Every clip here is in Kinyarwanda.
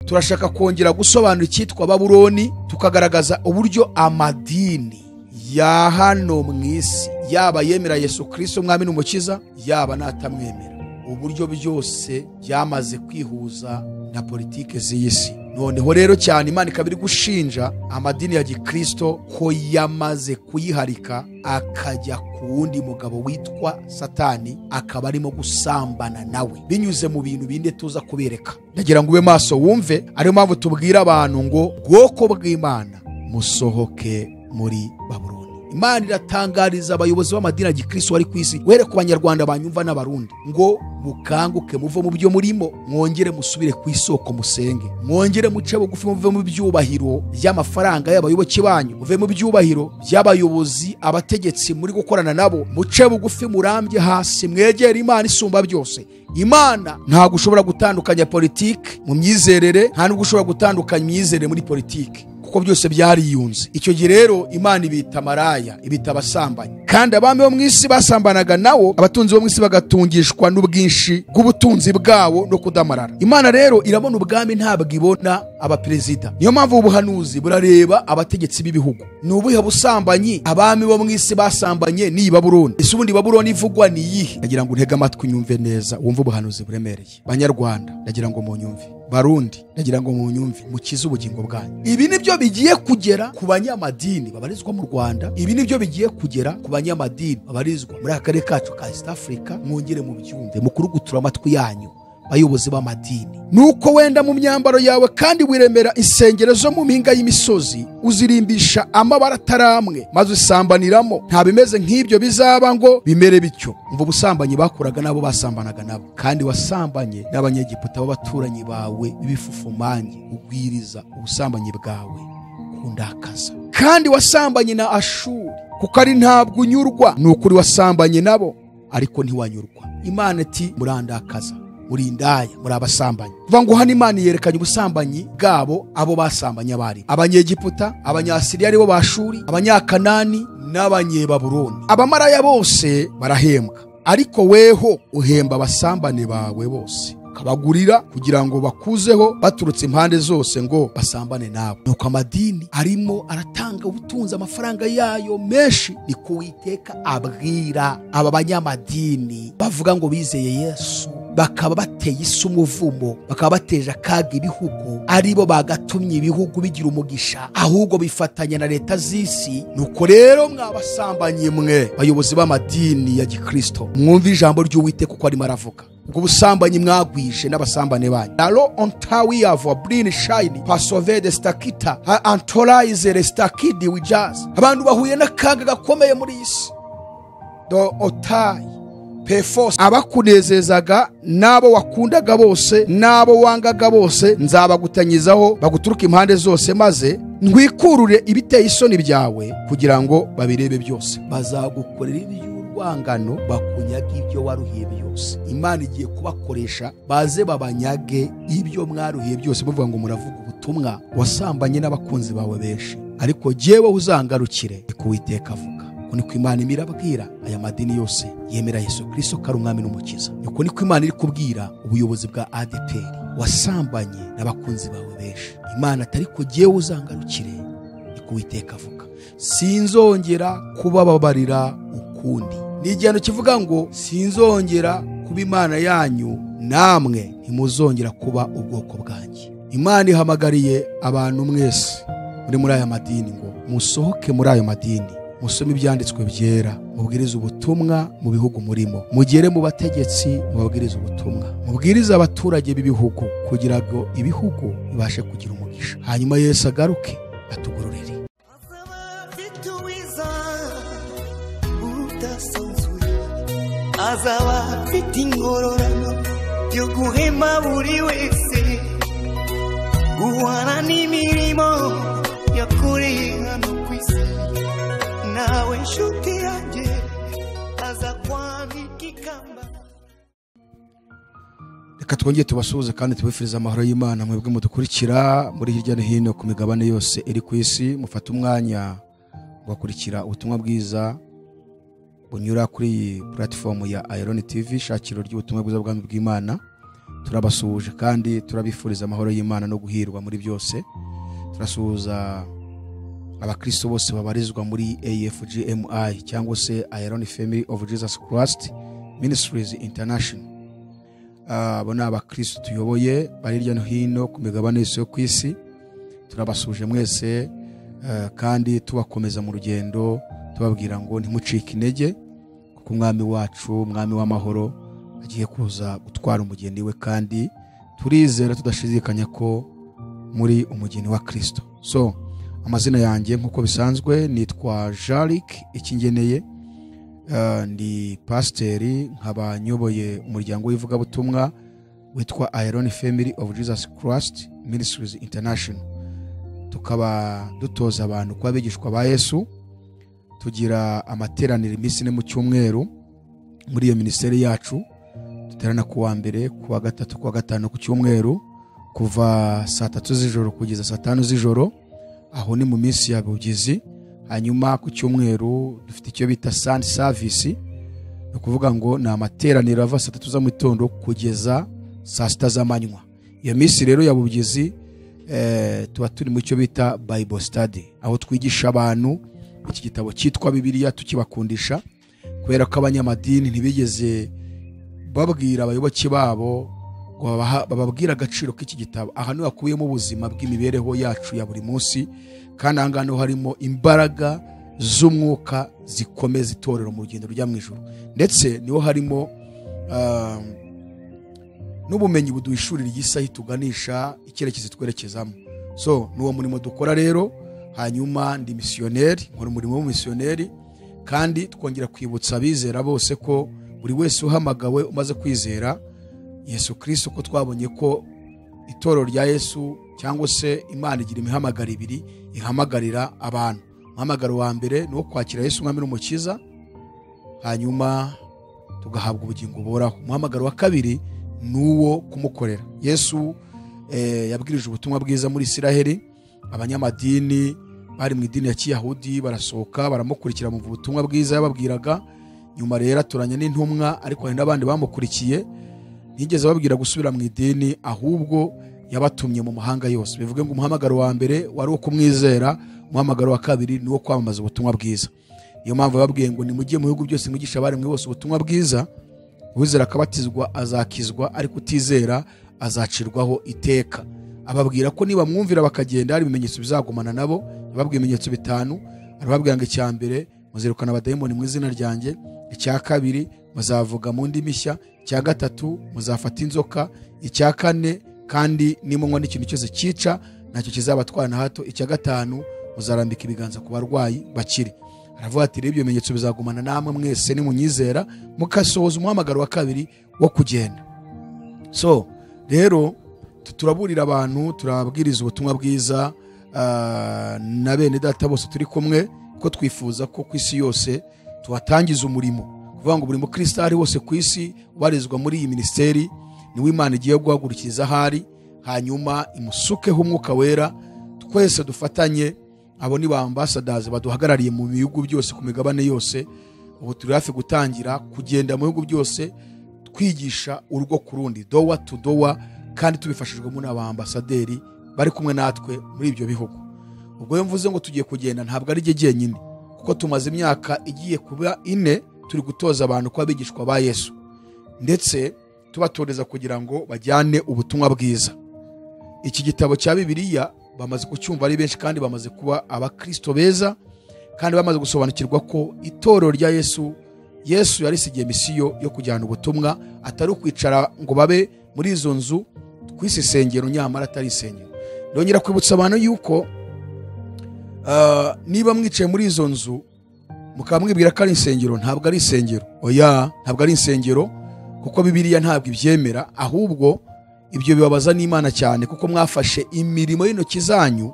turashaka kongera gusobanura icyitwa Babuloni, tukagaragaza uburyo amadini ya hano mu isi, yaba yemera Yesu Kristo umwami n'umukiza, yaba natamwemera, uburyo byose byamaze kwihuza na politike z'isi. Noneho rero cyane Imana ikabiri gushinja amadini ya Gikristo ko yamaze kuyiharika akajya ku wundi mugabo witwa Satani, akaba arimo gusambana nawe binyuze mu bintu binde tuza kubereka. Ndagira ngo ube maso wumve, ariyo mpamvu tubwira abantu ngo bwoko bw'Imana musohoke muri Babuloni. Imana iratangariza abayobozi b'amadini ya Gikristo bari ku isi, were ku banyarwanda banyumva n'abarundi, ngo mukanguke muve mu byo murimo, mwongere musubire ku isoko musenge, mwongere muce bugufi, muve mu byubahiro by'amafaranga y'abayoboke banyu, muve mu byubahiro by'abayobozi abategetsi muri gukorana nabo, muce bugufi murambye hasi, mwegere Imana isumba byose. Imana ntabwo ushobora gutandukanya politiki mu myizerere, nta nubwo ushobora gutandukanya imyizerere muri politiki, kuko byose byariyunze. Icyo gihe rero Imana ibita maraya, ibita abasambanyi, kandi abami bo mu isi basambanaga nawo, abatunzi bo mu isi bagatungishwa n'ubwinshi bw'ubutunzi bwabo no kudamarara. Imana rero irabona ubwami, ntabwo ibona abaperezida. Niyo mpamvu ubuhanuzi burareba abategetsi b'ibihugu. Ni ubuhe busambanyi abami bo mu isi basambanye ni Babuloni? Ese ubundi Babuloni ivugwa ni iyihe? Ndagira ngo untege amatwi unyumve neza, wumve ubuhanuzi buremereye. Banyarwanda ndagira ngo munyumve, Barundi ndagira ngo munyumve, mukize ubugingo bwanyu. Ibi nibyo bigiye kugera ku banyamadini babarizwa mu Rwanda, ibi nibyo bigiye kugera ku banyamadini babarizwa muri akarere kacu ka East Africa. Mwongere mu byumve, mukurugutura amatwi yanyu bayobozi b'amadini. Nuko wenda mu myambaro yawe kandi wiremera insengero zo mu mpinga y'imisozi, uzirimbisha amabara ataramwe, maze usambaniramo. Nta bimeze nk'ibyo bizaba ngo bimere bityo. Umva ubusambanyi bakuraga nabo basambanaga nabo, kandi wasambanye n'abanyegiputa b'abaturanyi bawe b'ibifufumange, ugwiriza ubusambanyi bwawe kundakaza. Kandi wasambanye na Ashuri, kuko ari ntabwo unyurwa. Ni ukuri wasambanye nabo ariko ntiwanyurwa. Imana iti murandakaza, muri indaya, muri abasambanyi. Vuga ngo hano Imana yerekanye ubusambanyi bwabo, abo basambanye abari abanyegiputa, abanyasiriya aribo bashuri, abanyakanani n'abanyebabuloni. Abamaraya bose barahembwa, ariko weho uhemba abasambane bawe bose, kabagurira kugira ngo bakuzeho baturutse impande zose ngo basambane nawe. Nuko amadini arimo aratanga ubutunzi, amafaranga yayo menshi. Ni Uwiteka abwira aba banyamadini bavuga ngo bizeye Yesu, bakaba bateye isi umuvumo, bakaba bateje akaga ibihugu, aribo bagatumye ibihugu bigira umugisha, ahubwo bifatanya na leta z'isi. Nuko rero mwabasambanye mwe bayobozi b'amadini ya Gikristo, mwumve ijambo ry'Uwiteka uko arimo aravuga. Ubwo busambanyi mwagwishe n'abasambane banyu. Dalo ontawi avo brin shine pasovede stakita antolaize restakidi wijaz. Abantu bahuye n'akaga gakomeye muri isi. Do otai pefos, abakunezezaga nabo wakundaga bose nabo wangaga bose nzabagutanyizaho baguturuka impande zose, maze ndwikurure ibiteye isoni byawe kugira ngo babirebe byose. Bazagukorera iby'urwangano, bakunyaga ibyo waruhiye byose. Imana igiye kubakoresha baze babanyage ibyo mwaruhiye byose, muvuga ngo muravuga ubutumwa, wasambanye n'abakunzi bawe benshi, ariko jyewe uzangarukire. Niko Uwiteka avuga. Niko Imana imirabwira aya madini yose yemera Yesu Kristo kari umwami n'umukiza. Niko Imana iri kubwira ubuyobozi bwa ADPR, wasambanye n'abakunzi bawe benshi. Imana atari ko jyewe uzangarukire. Niko Uwiteka avuga. Sinzongera kubababarira ukundi. Ni igihano kivuga ngo sinzongera kuba Imana yanyu, namwe ntimuzongera kuba ubwoko bwanjye. Imana ihamagariye abantu mwese muri aya madini ngo musohoke muri ayo madini, musome ibyanditswe byera, mubwirize ubutumwa mu bihugu murimo, mugere mu bategetsi mubabwirize ubutumwa, mubwirize abaturage b'ibihugu kugira ngo ibihugu bibashe kugira umugisha, hanyuma Yesu agaruke atugororere. Azaba afite ingororano yo guhema buri wese, guhana n'imirimo yakoreye hano ku isi. Nawe nshuti yanjye aza kwambika ikamba. Reka twongere tubasuhuze kandi tubifuriza amahoro y'Imana mwebwe mudukurikira muri hirya no hino ku migabane yose iri ku isi. Mufata umwanya gukurikira ubutumwa bwiza bunyura kuri platform ya Iron TV, shakiro ry'ubutumwa bwiza bw'Imana. turabasuhuje kandi turabifuriza amahoro y'Imana no guhirwa muri byose. Turasuhuza abakristo bose babarizwa muri AFGMI cyangwa se Iron Family of Jesus Christ Ministries International. Abo ni abakristo tuyoboye bari hirya no hino ku migabane yose yo ku isi. Turabasuje mwese kandi tubakomeza mu rugendo, tubabwira ngo ntimucike intege kuko umwami wacu, umwami w'amahoro agiye kuza gutwara umugeni we, kandi turizera tudashidikanya ko muri umugeni wa Kristo. So amazina yanjye nkuko bisanzwe nitwa Jalik Ikingeneye, ndi pasiteri, nkaba nyoboye umuryango w'ivugabutumwa witwa Iron Family of Jesus Christ Ministries International. Tukaba dutoza abantu kuba abigishwa ba Yesu. Tugira amateraniro iminsi ine mu cyumweru muri iyo ministeri yacu. Duterana ku wa mbere, ku wa gatatu, ku wa gatanu ku cyumweru kuva saa 3 z'ijoro kugeza saa 5 z'ijoro. Aho ni mu minsi ya bugizi. Hanyuma ku cyumweru dufite icyo bita Sunday service, no kuvuga ngo ni amateraniro ava saa 3 za mu gitondo kugeza saa 6 z'amanywa. Iyo minsi rero ya bugizi tuba turi mu cyo bita Bible study, aho twigisha abantu iki gitabo cyitwa Bibiliya tukibakundisha, kubera ko abanyamadini ntibigeze babwira abayoboke babo ngo bababwira agaciro k'iki gitabo. Aha niho hakubiyemo ubuzima bw'imibereho yacu ya buri munsi, kandi aha ngaha harimo imbaraga z'umwuka zikomeza itorero mu rugendo rujya mu ijuru, ndetse niho harimo n'ubumenyi buduhishurira igisahi tuganisha icyerekezo twerekezamo. So nuwo murimo dukora rero. Hanyuma ndi missionnaire, nkora umurimo w'umissionnaire, kandi twongera kwibutsa abizera bose ko buri wese uhamagawe umaze kwizera Yesu Kristo, ko twabonye ko itorero rya Yesu cyangwa se Imana igira imihamagaro ibiri ihamagarira abantu. Umuhamagaro wa mbere ni wo kwakira Yesu umwami n'umukiza, hanyuma tugahabwa ubugingo buhoraho. Umuhamagaro wa kabiri ni uwo kumukorera. Yesu yabwirije ubutumwa bwiza muri Isiraheli. Abanyamadini bari mu idini ya Kiyahudi barasohoka baramukurikira mu butumwa bwiza yababwiraga. Nyuma rero aturanya n'intumwa, ariko hari n'abandi bamukurikiye. Ntigeze babwira gusubira mu idini, ahubwo yabatumye mu mahanga yose. Bivuge ngo umuhamagaro wa mbere wari uwo kumwizera, umuhamagaro wa kabiri ni wo kwamamaza ubutumwa bwiza. Iyo mpamvu babwiye ngo nimujye mu bihugu byose mwigisha abari mwe bose ubutumwa bwiza. Uwizera akabatizwa azakizwa, ariko utizera azacirwaho iteka. Ababwira ko niba mwumvira bakagenda hari ibimenyetso bizagumana nabo. Babwiye ibimenyetso 5. Arababwira ngo icya mbere muzirukana abadayimoni mu izina ryanjye, icya kabiri muzavuga mu ndimi nshya, icya gatatu muzafata inzoka, icya kane kandi nimunywa n'ikintu cyose cyica nacyo kizabatwara na hato, icya gatanu muzarambika ibiganza ku barwayi bakiri. Aravuga ati rero ibyo bimenyetso bizagumana namwe mwese nimunyizera mukasohoza umuhamagaro wa kabiri wo kugenda. So rero turaburira abantu, turabwiriza ubutumwa bwiza na bene data bose turi kumwe, ko twifuza ko ku isi yose tuhatangiza umurimo. Kuvuga ngo buri mu Kristo ari wose ku isi ubarizwa muri iyi ministeri niwe Imana igiye guhagurukiriza ahari, hanyuma imusukeho umwuka wera. Twese dufatanye, abo ni ba ambassadors baduhagarariye mu bihugu byose ku migabane yose. Ubu turi hafi gutangira kugenda mu bihugu byose twigisha urugo ku rundi, dowa to dowa, kandi tubifashijwemo n'aba ambasaderi bari kumwe natwe muri ibyo bihugu. Ubwo mvuze ngo tugiye kugenda ntabwo ari jyenyine, kuko tumaze imyaka igiye kuba 4 turi gutoza abantu kuba abigishwa ba Yesu, ndetse tubatoreza kugira ngo bajyane ubutumwa bwiza. Iki gitabo cya Bibiliya bamaze kucyumva ari benshi, kandi bamaze kuba abakristo beza, kandi bamaze gusobanukirwa ko itorero rya Yesu yarisigiye misiyo yo kujyana ubutumwa, atari ukwicara ngo babe muri izo nzu twise isengero nyamara atari isengero. Ndongera kwibutsa abantu yuko niba mwicaye muri izo nzu mukamwibwira ko ari insengero, ntabwo ari isengero. Oya, ntabwo ari insengero, kuko Bibiliya ntabwo ibyemera. Ahubwo ibyo bibabaza n'Imana cyane, kuko mwafashe imirimo y'intoki zanyu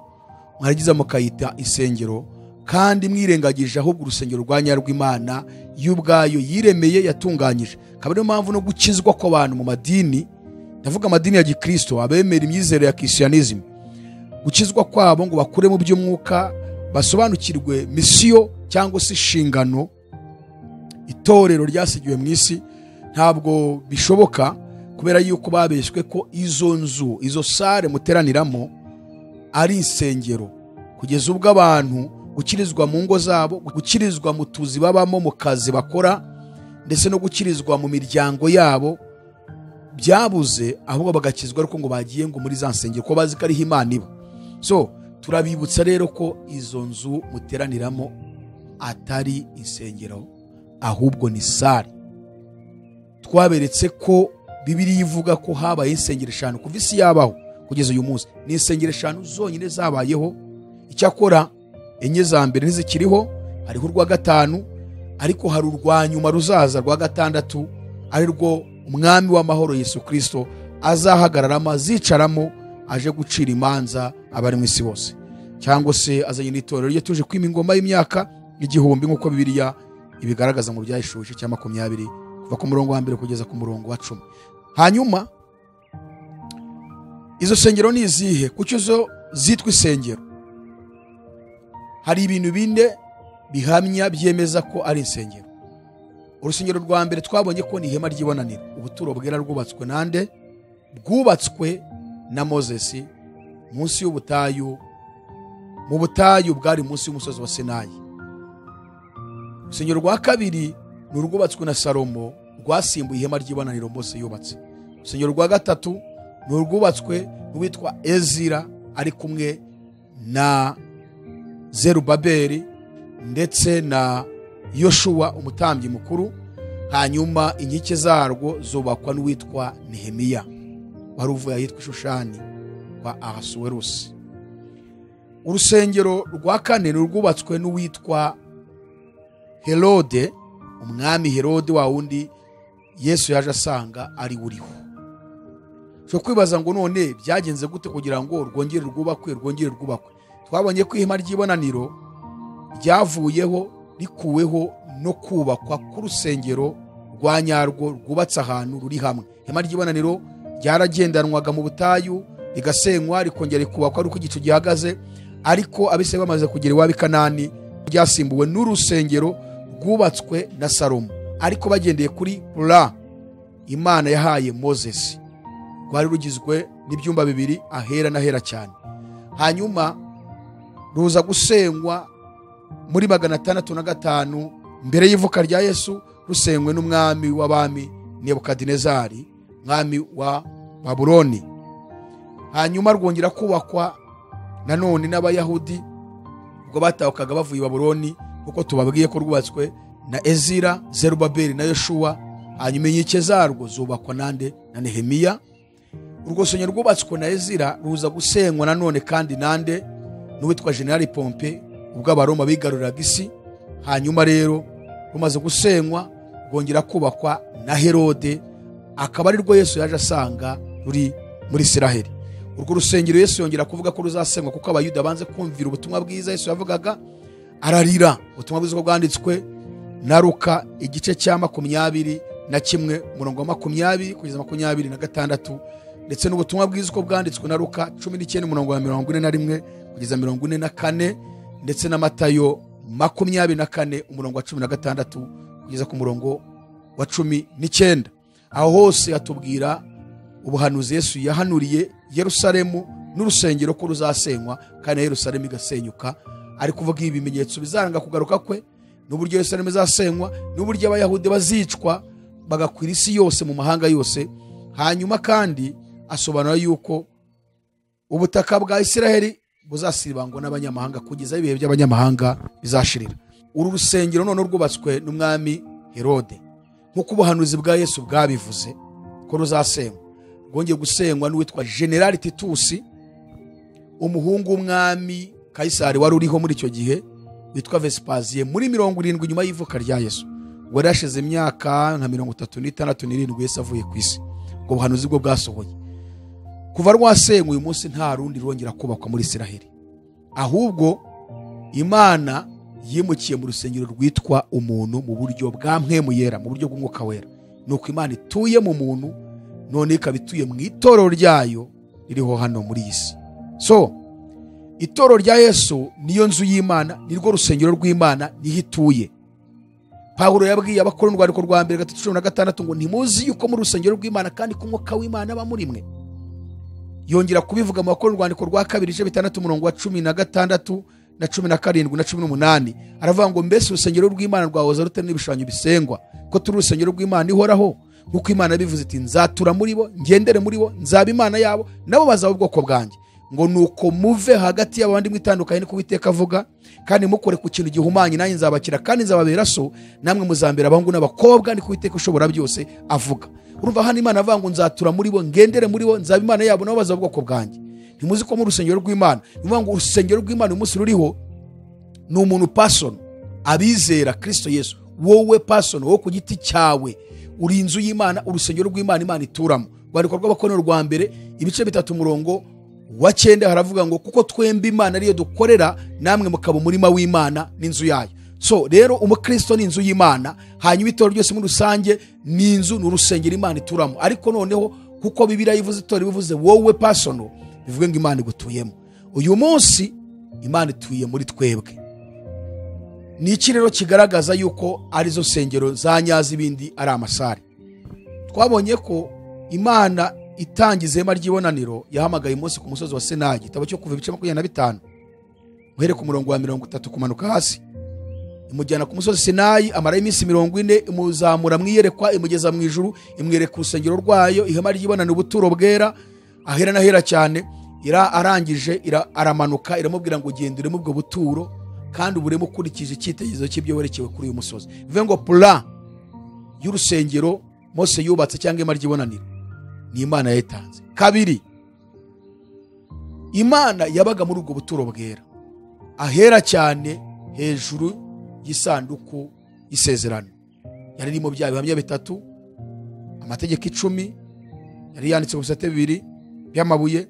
mwaragiza mukayita isengero, kandi mwirengagije ahubwo urusengero rwa nyarw'Imana y'ubwayo yiremeye yatunganyije. Akaba niyo mpamvu no gukizwa kw'abantu mu madini, ndavuga amadini ya Gikristo, abemera imyizere ya Christianism, gukizwa kwabo ngo bakure mu by'umwuka, basobanukirwe misiyo cyangwa se inshingano itorero ryasigiwe mu isi, ntabwo bishoboka kubera yuko babeshywe ko izo nzu, izo sare muteraniramo ari insengero, kugeza ubwo abantu gukirizwa mu ngo zabo, gukirizwa mu tuzi babamo, mu kazi bakora, ndetse no gukirizwa mu miryango yabo byabuze, ahubwo bagakizwa ariko ngo bagiye ngo muri za nsengero ko bazi ko ariho Imana iba. So turabibutsa rero ko izo nzu muteraniramo atari insengero, ahubwo ni sare. Twaberetse ko Bibiliya ivuga ko habaye insengero 5 kuva isi yabaho kugeza uyu munsi. Ni insengero 5 zonyine zabayeho, icyakora enye za mbere ntizikiriho, hariho urwa 5, ariko hari urwa nyuma ruzaza rwa 6, ari rwo umwami w'amahoro Yesu Kristo azahagararamo, azicaramo, aje gucira imanza abari mu isi bose, cyangwa se azanye n'itorero rye tuje kwima ingoma y'imyaka 1000 nk'uko Bibiliya ibigaragaza mu byahishuje cya 20 kuva ku murongo wa 1 kugeza ku murongo wa 10. Hanyuma izo sengero ni izihe? Kuki zo zitwa isengero? Hari ibintu binde bihamya byemeza ko ari insengero. Urusengero rwa mbere twabonye ko ni ihema ry'ibonaniro, ubuturo bwera rwubatswe nande? Bwubatswe na Moses munsi y'ubutayu, mu butayu bwari munsi y'umusozi wa Sinayi. Urusengero rwa kabiri ni urwubatswe na Salomo, rwasimbuye ihema ry'ibonaniro Mose yubatse. Urusengero rwa gatatu ni urwubatswe n'uwitwa Ezira ari kumwe na Zerubabeli ndetse na Yoshua umutambyi mukuru. Hanyuma inkike zarwo zubakwa n'uwitwa Nehemiya wari uvuye ahitwa Shushani kwa Ahasuwerusi. Urusengero rwa kane ni urwubatswe n'uwitwa Herode, umwami Herode wa wundi Yesu yaje asanga ari uriho. Cyo kwibaza ngo none byagenze gute kugira ngo rwongere rwubakwe? Twabonye ko ihema ry'ibonaniro ryavuyeho rikuweho no kubakwa ku rusengero rwa nyarwo rwubatse ahantu ruri hamwe. Ihema ry'ibonaniro ryaragendanwaga mu butayu, rigasenywa, rikongera kubakwa ari uko igicu gihagaze, ariko abise bamaze kugera iwabo i Kanani ryasimbuwe n'urusengero rwubatswe na Salomo, ariko bagendeye kuri plan Imana yahaye Moses. Rwari rugizwe n'ibyumba 2, ahera n'ahera cyane. Hanyuma ruza gusenywa muri 605 mbere y'ivuka rya Yesu, rusenywe n'umwami w'abami Nebukadinezari, mwami wa Babuloni. Hanyuma rwongera kubakwa nanone n'Abayahudi ubwo batahukaga bavuye i Babuloni, kuko tubabwiye ko rwubatswe na Ezira, Zerubabeli na Yoshua. Hanyuma inkike zarwo zubakwa nande? Na Nehemiya. Urwo rusengero rwubatswe na Ezira ruza gusenywa nanone kandi nande? N'uwitwa General Pompe ubwo Abaroma bigaruriraga isi. Hanyuma rero rumaze gusenywa rwongera kubakwa na Herode, akaba ari rwo Yesu yaje asanga ruri muri Isiraheli. Urwo rusengero Yesu yongera kuvuga ko ruzasenywa kuko Abayuda banze kumvira ubutumwa bwiza Yesu yavugaga, ararira. Ubutumwa bwiza bwanditswe na Luka igice cya 21 umurongo wa 20 kugeza 26, ndetse n'ubutumwa bwiza uko bwanditswe na Luka 19 umurongo wa 41 kugeza 44, ndetse na Matayo 24 umurongo wa 16 kugeza ku murongo wa 19. Aho hose hatubwira ubuhanuzi Yesu yahanuriye Yerusalemu n'urusengero ko ruzasenywa, kandi Yerusalemu igasenyuka. Ari kuvuga ibimenyetso bizaranga kugaruka kwe, n'uburyo Yerusalemu izasenywa, n'uburyo Abayahudi bazicwa bagakwira isi yose mu mahanga yose. Hanyuma kandi asobanura yuko ubutaka bwa Isiraheli buzasibangwa n'abanyamahanga kugeza ibihe by'abanyamahanga bizashirira. Uru rusengero none rwubatswe n'umwami Herode, nk'uko ubuhanuzi bwa Yesu bwabivuze ko ruzasenywa. Rwongeye gusenywa n'uwitwa General Titus, umuhungu w'umwami Kaisari wari uriho muri icyo gihe, witwa Vespasiye, muri 70 nyuma y'ivuka rya Yesu. Wari yashize imyaka nka 36 Yesu avuye ku isi. Ubwo buhanuzi bwo bwasohoye. Kuva rwasenywe uyu munsi nta rundi rwongera kubakwa muri Isiraheli, ahubwo Imana yimukiye mu rusengero rwitwa umuntu mu buryo bwa mpwemu yera, mu buryo bw'umwuka wera. Nuko Imana ituye mu muntu, none ikaba ituye mu itorero ryayo ririho hano muri isi. So itorero rya Yesu niyo nzu y'Imana, nirwo rusengero rw'Imana, niho ituye. Pawulo yabwiye abakora urwandiko rwa mbere 3:16 ngo ntimuzi yuko mu rusengero rw'Imana kandi ko umwuka w'Imana aba muri mwe. Yongera kubivuga mu bakora urwandiko rwa 2:6 na 17 na 17 na 18 aravuga ngo mbese urusengero rw'Imana rwahoza rute n'ibishushanyo bisengwa ko turi urusengero rw'Imana ihoraho, kuko Imana bivuze iti nzatura muri bo, ngendere muri bo, nzaba Imana yabo, nabo bazaba ubwoko bwanjye. Ngo nuko muve hagati y'abandi mwitandukanye niko Uwiteka avuga, kandi mukore ku kintu gihumanye nanjye nzabakira kandi nzababera so, namwe muzambera abahungu n'abakobwa niko Uwiteka ushobora byose avuga. Urumva hano Imana avuga ngo nzatura muri bo, ngendere muri bo, nzaba Imana yabo, nabo bazaba ubwoko bwanjye. Ntimuzi ko mu rusengero rw'Imana, nivuga ngo urusengero rw'Imana umunsi ruriho ni umuntu person, abizera Kristo Yesu, wowe person, wowe ku giti cyawe uri inzu y'Imana, urusengero rw'Imana Imana ituramo. Rwandiko rw'Abakorinto rwa mbere 3:9 haravuga ngo kuko twembi Imana ariyo dukorera, namwe mukaba umurima w'Imana n'inzu yayo. So rero umukristo ni inzu y'Imana, hanyuma itorero ryose muri rusange ni inzu, n'urusengero Imana ituramo. Ariko noneho kuko Bibiliya yivuze itorero bivuze wowe person, bivuga ngo Imana igutuyemo. Uyu munsi Imana ituye muri twebwe. Ni iki rero kigaragaza yuko arizo sengero za nyazi, ibindi ari amasare? Twabonye ko Imana itangiza ihema ry'ibonaniro yahamagaye umunsi ku musozi wa Sinayi, igitabo cyo kuva 25 uhere ku murongo wa 30 kumanuka hasi. Imujyana ku musozi Sinayi, amara iminsi 40, imuzamura mwiyerekwa, imugeza mu ijuru, imwereka urusengero rwayo, ihema ry'ibonaniro, ubuturo bwera, ahera nahera cyane. Arangije aramanuka, iramubwira ngo ugendere mu bwo buturo kandi uburemo ukurikije icyitegererezo cy'ibyo werekewe kuri uyu musozi. Bivuga ngo plan y'urusengero Mose yubatse cyangwa ihema ry'ibonaniro ni Imana yayitanze. Kabiri, Imana yabaga muri ubwo buturo bwera, ahera cyane hejuru y'isanduku y'isezerano. Yari irimo bya bihamya 3, amategeko 10, yari yanditse ku bisate 2 by'amabuye,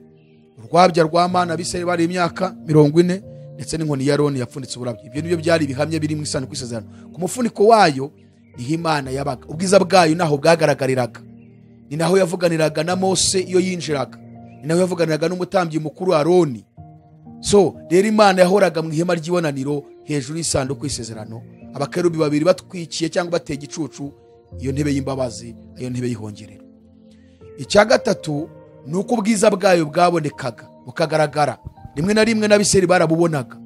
urwabya rwa mana Abisirayeli bari imyaka 40, ndetse n'inkoni ya Aroni yapfunditse uburabyo. Ibyo nibyo byari bihamya biri mu isanduku y'isezerano. Ku mufuniko wayo niho Imana yabaga, ubwiza bwayo naho bwagaragariraga, ni naho yavuganiraga na Mose iyo yinjiraga, ni naho yavuganiraga n'umutambyi mukuru Aroni. So rero Imana yahoraga mu ihema ry'ibonaniro hejuru y'isanduku y'isezerano, abakerubi babiri batwikiye cyangwa bateye igicucu iyo ntebe y'imbabazi, iyo ntebe y'ihongerero. Icya gatatu nuko ubwiza bwayo bwabonekaga bukagaragara. Rimwe na rimwe n'Abisirayeli barabubonaga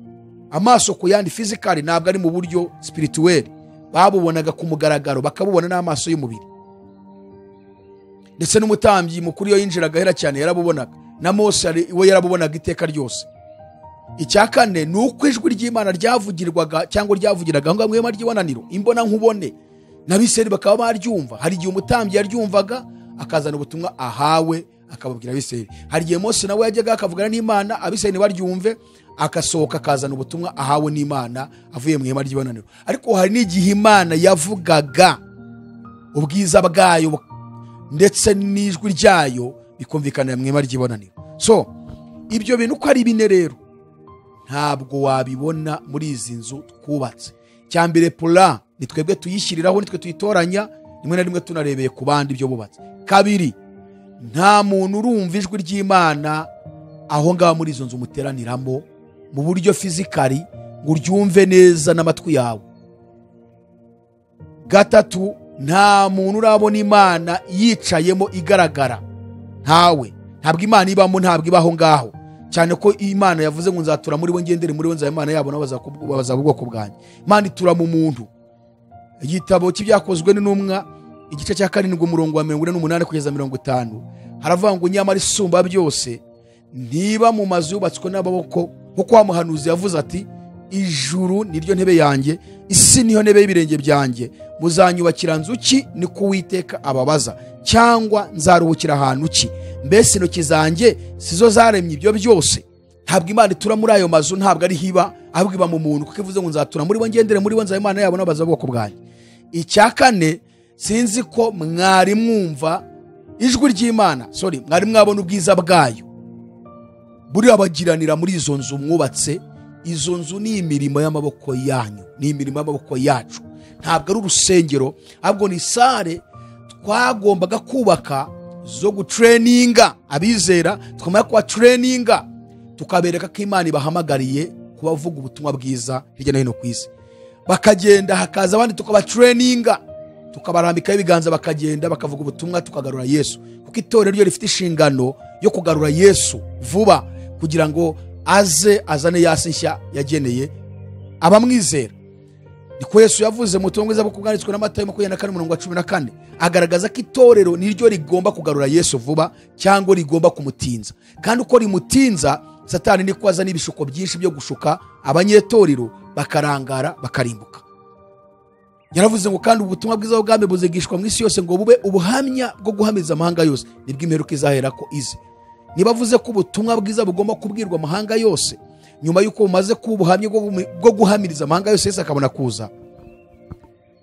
amaso ku yandi, physically, ntabwo ari mu buryo spirituel, babubonaga ku mugaragaro, bakabubona n'amaso y'umubiri. Ndetse n'umutambyi mukuru iyo yinjiraga hera cyane yarabubonaga, na Mose we yarabubonaga iteka ryose. Icya kane nuko ijwi ry'Imana ryavugirwaga cyangwa ryavugiraga aho ngaho mu ry'ibonaniro, imbona nkubone, n'Abisirayeli bakaba baryumva. Hari igihe umutambyi yaryumvaga akazana ubutumwa ahawe akababwira Abisirayeli. Hari igihe Mose nawe yajyaga akavugana n'Imana, Abisirayeli baryumve, akasohoka akazana ubutumwa ahawe n'Imana avuye mu ihema ry'ibonaniro. Ariko hari n'igihe Imana yavugaga, ubwiza bwayo ndetse n'ijwi ryayo bikumvikana mu ihema ry'ibonaniro. So ibyo bintu uko ari bine rero ntabwo wabibona muri izi nzu twubatse. Cyambere plan ni twebwe tuyishyiriraho, nitwe tuyitoranya, rimwe na rimwe tunarebeye ku bandi ibyo bubatse. Kabiri, nta muntu urumva ijwi ry'Imana aho ngaho muri izo nzu muteraniramo mu buryo physically ngo uryumve neza n'amatwi yawe. Gatatu, nta muntu urabona Imana yicayemo igaragara, ntawe. Ntabwo Imana ibamo, ntabwo ibaho ngaho, cyane ko Imana yavuze ngo nzatura muri bo, ngendere muri bo, nzaba Imana yabo, nabo bazaba ubwoko bwanjye. Imana itura mu muntu. Igitabo cy'Ibyakozwe n'Intumwa igice cya 7 umurongo wa 48 kugeza 50 haravuga ngo nyamara isumba byose niba mu mazu yubatswe n'ababoko, kuko umuhanuzi yavuze ati ijuru niryo ntebe yanjye, isi niyo ntebe y'ibirenge byanjye, muzanyubakira nzu ki? Ni ko Uwiteka ababaza, cyangwa nzaruhukira ahantu ki? Mbese intoki zanjye sizo zaremye ibyo byose? Ntabwo Imana itura muri ayo mazu, ntabwo ari hiba, ahubwo iba mu muntu, kuko ivuze ngo nzatura muri bo, ngendere muri bo, nzaba Imana yabo, nabo bazaba ubwoko bwanjye. Icya kane, sinzi ko mwari mwumva ijwi ry'Imana, mwari mwabona ubwiza bwayo buri abagiranira muri izo nzu mwubatse. Izo nzu ni imirimo y'amaboko yanyu, ni imirimo y'amaboko yacu, ntabwo ari urusengero, ahubwo ni sare twagombaga kubaka zo gutraininga abizera, twamara kuba traininga tukabereka ko Imana ibahamagariye kubavuga ubutumwa bwiza hirya no hino ku isi. bakagenda, hakaza abandi tukabatraininga, tukabarambikaho ibiganza, bakagenda bakavuga ubutumwa, tukagarura Yesu. Kuko itorero ryo rifite inshingano yo kugarura Yesu vuba, kugira ngo azane yasi nshya yageneye abamwizera. Niko Yesu yavuze mu butumwa bwiza bwo bwanditswe na Matayo 24:14, agaragaza ko itorero niryo rigomba kugarura Yesu vuba cyangwa rigomba kumutinza. Kandi uko rimutinza, Satani niko azana ibishuko byinshi byo gushuka abanyetorero, bakarangara bakarimbuka. Yaravuze ngo kandi ubutumwa bwiza bw'ubwami buzigishwa mu isi yose ngo bube ubuhamya bwo guhamiriza amahanga yose, nibwo imperuka izahera ko ize. Niba avuze ko ubutumwa bwiza bugomba kubwirwa amahanga yose, nyuma y'uko bumaze kuba ubuhamya bwo guhamiriza amahanga yose, Yesu akabona kuza,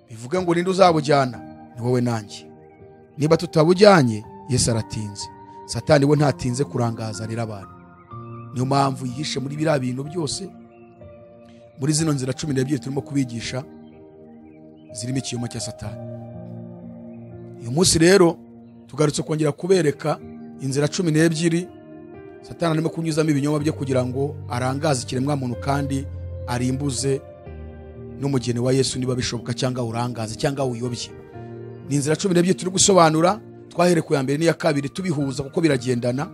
bivuge ngo ninde uzabujyana? Ni wowe nanjye. Niba tutabujyanye, Yesu aratinze. Satani we ntatinze kurangaza rero abantu. Niyo mpamvu yihishe muri biriya bintu byose, muri zino nzira 12 turimo kubigisha zirimo ikinyoma cya Satani. Uyu munsi rero tugarutse kongera kubereka inzira 12 Satani arimo kunyuzamo ibinyoma byo kugira ngo arangaze ikiremwa muntu kandi arimbuze n'umugeni wa Yesu, niba bishoboka, cyangwa urangaze cyangwa uyobye. Ni inzira 12 turi gusobanura. Twahere ku ya mbere n'iya kabiri tubihuza kuko biragendana.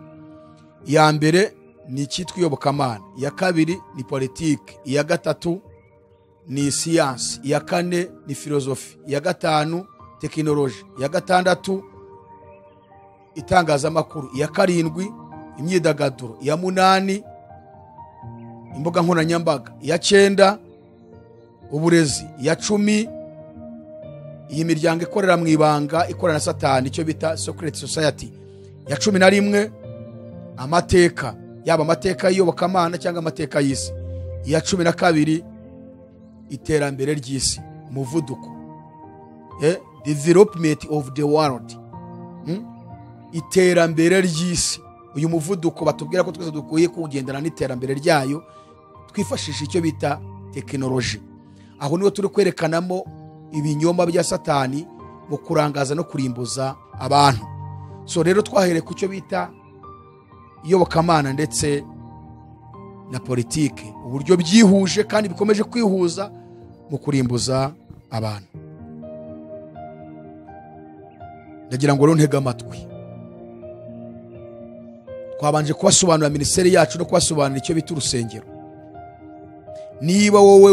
Iya mbere ni icyitwa iyobokamana, iya kabiri ni politiki, iya gatatu ni siyansi, iya kane ni filozofi, iya gatanu tekinoloji, iya gatandatu itangazamakuru, iya karindwi imyidagaduro, iya munani imbuga nkoranyambaga, iya cyenda uburezi, iya 10 iyi miryango ikorera mu ibanga, ikorana na Satani, icyo bita secret society, iya 11 amateka, yaba amateka y'iyobokamana cyangwa amateka y'isi, iya 12 iterambere ry'isi, umuvuduko, development of the world, iterambere ry'isi. Uyu muvuduko batubwira ko twese dukwiye kugendana n'iterambere ryayo, twifashisha icyo bita tekinoloji. Aho niho turi kwerekanamo ibinyoma bya Satani mu kurangaza no kurimbuza abantu. So rero twahere ku cyo bita iyobokamana ndetse na politike, uburyo byihuje kandi bikomeje kwihuza mu kurimbuza abantu. Ndagira ngo ntega amatwi. Twabanje kubasobanurira ministeri yacu no kubasobanurira icyo bita urusengero. Niba wowe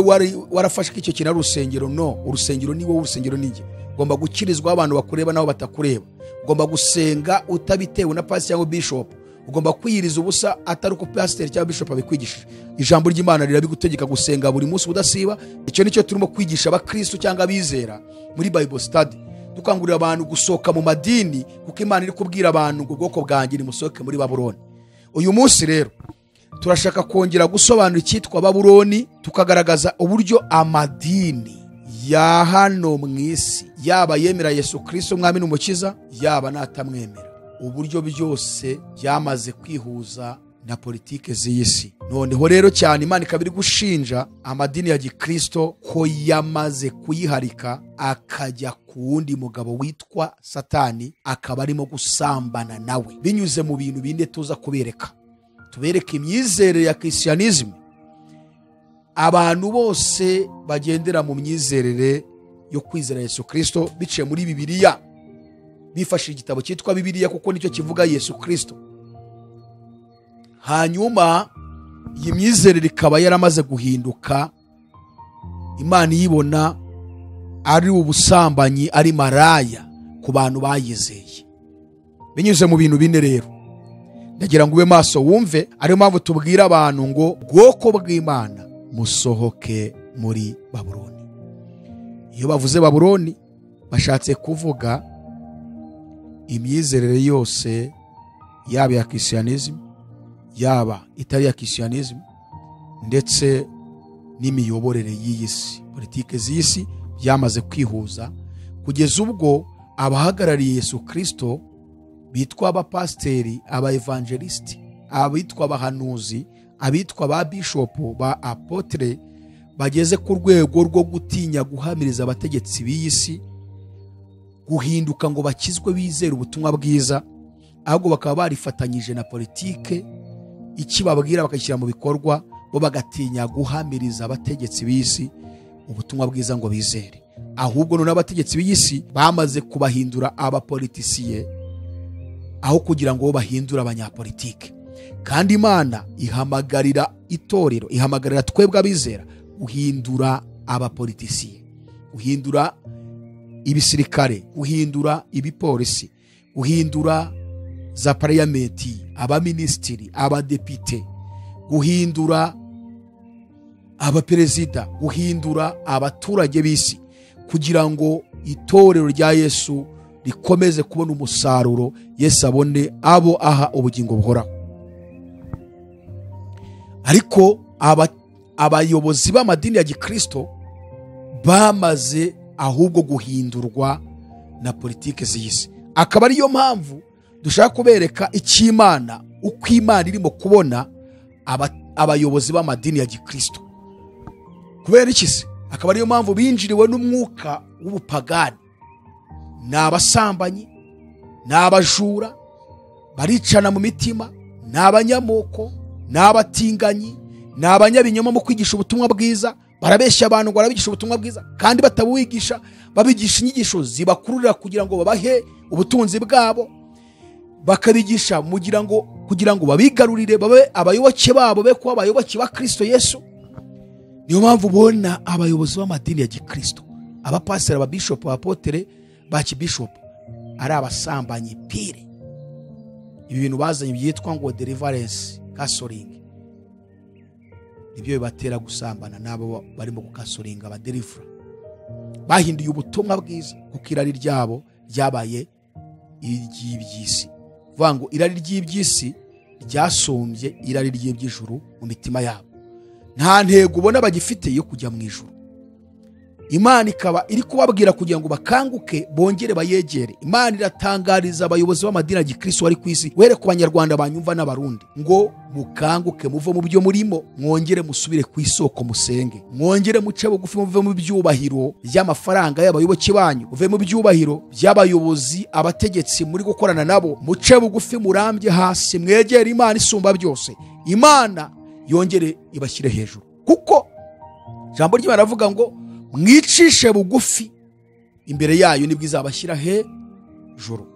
warafashe icyo kintu ari urusengero, no, urusengero ni wowe, urusengero ni njye. Ugomba gukirizwa abantu bakureba naho batakureba. Ugomba gusenga utabitewe na pastor cyangwa bishop. Ugomba kwiyiriza ubusa atari uko pastor cyangwa bishop abikwigishije. Ijambo ry'Imana rirabigutegeka gusenga buri munsi udasiba. Icyo nicyo turimo kwigisha abakristo cyangwa abizera muri Bible study. Dukangurira abantu gusohoka mu madini, kuko Imana iri kubwira abantu ngo ubwoko bwanjye nimusohoke muri Babuloni. Uyu munsi rero turashaka kongera gusobanura icyitwa Babuloni, tukagaragaza uburyo amadini ya hano mu isi, yaba yemera Yesu Kristo umwami n'umukiza, yaba natamwemera, uburyo byose byamaze kwihuza na politike z'isi. Noneho rero cyane Imana ikabiri gushinja amadini ya Gikristo ko yamaze kuyiharika, akajya ku wundi mugabo witwa Satani, akaba arimo gusambana nawe binyuze mu bintu binde tuza kubereka. Tubereke imyizerere ya Christianism. Abantu bose bagendera mu myizerere yo kwizera Yesu Kristo biciye muri Bibiliya, bifashishije igitabo cyitwa Bibiliya kuko nicyo kivuga Yesu Kristo. Hanyuma iyi myizerere ikaba yaramaze guhinduka, Imana yibona ari ubusambanyi, ari maraya ku bantu bayizeye binyuze mu bintu bine. Rero ndagira ngo ube maso wumve, ariyo mpamvu tubwira abantu ngo bwoko bw'Imana musohoke muri Babuloni. Iyo bavuze Babuloni bashatse kuvuga imyizerere yose, yaba ya Christianism, yaba itari ya Christianism, ndetse n'imiyoborere y'isi, politike z'isi byamaze kwihuza, kugeza ubwo abahagarariye Yesu Kristo bitwa abapasteri, aba evangelist, abitwa abahanuzi, abitwa ba bishop, ba apotre, bageze ku rwego rwo gutinya guhamiriza abategetsi b'isi, guhinduka ngo bakizwe bizera ubutumwa bwiza, ahubwo bakaba barifatanyije na politike, ikibabwira bakashyira mu bikorwa, bo bagatinya guhamiriza abategetsi b'isi ubutumwa bwiza ngo bizere, ahubwo none abategetsi b'isi bamaze kubahindura abapolitisiye aho kugira ngo bahindure abanyapolitike. Kandi Imana ihamagarira itorero, ihamagarira twebwe abizera guhindura abapolitisiye, guhindura ibisirikare, guhindura ibipolisi, guhindura za parliamenti, abaministiri, abadepite, guhindura abaperezida, guhindura abaturage b'isi, kugira ngo itorero rya Yesu rikomeze kubona umusaruro, Yesu abone abo aha ubugingo buhoraho. Ariko abayobozi b'amadini ya Gikristo bamaze ahubwo guhindurwa na politike z'isi. Akaba ariyo mpamvu dushaka kubereka icy'Imana, uko Imana irimo kubona abayobozi b'amadini ya Gikristo. Kubera iki se? Akaba ariyo mpamvu binjiriwe n'umwuka w'ubupagani. Ni abasambanyi, ni abajura, baricana mu mitima, ni abanyamoko, ni abatinganyi, ni abanyabinyoma mu kwigisha ubutumwa bwiza. Barabeshya abantu ngo barabigisha ubutumwa bwiza kandi batabuwigisha, babigisha inyigisho zibakururira kugira ngo babahe ubutunzi bwabo, bakabigisha kugira ngo babigarurire babe abayoboke babo, be kuba abayoboke ba Kristo Yesu. Niyo mpamvu ubona abayobozi b'amadini ya Gikristo, abapasiteri, ababishopu, abapotere, ba kibishopu ari abasambanyi pire. Ibi bintu bazanye byitwa ngo deliverance counseling, ibyo bibatera gusambana nabo barimo gukasoringa abadelivra. Bahinduye ubutumwa bwiza kuko irari ryabo ryabaye iry'ibyisi. Kuvuga ngo irari ry'ibyisi ryasumbye irari ry'iby'ijuru mu mitima yabo. Nta ntego ubona bagifite yo kujya mu ijuru. Imana ikaba iri kubabwira kugira ngo bakanguke bongere bayegere. Imana iratangariza abayobozi b'amadini ya Gikristo bari ku isi, were ku banyarwanda banyumva n'abarundi, ngo mukanguke muve mu byo murimo, mwongere musubire ku isoko musenge, mwongere muce bugufi, muve mu byubahiro by'amafaranga y'abayoboke banyu, muve mu byubahiro by'abayobozi, abategetsi muri gukorana nabo, muce bugufi, murambye hasi, mwegere Imana isumba byose. Imana yongere ibashyire hejuru, kuko ijambo ry'Imana ravuga ngo mwicishe bugufi imbere yayo nibwo izabashyira hejuru.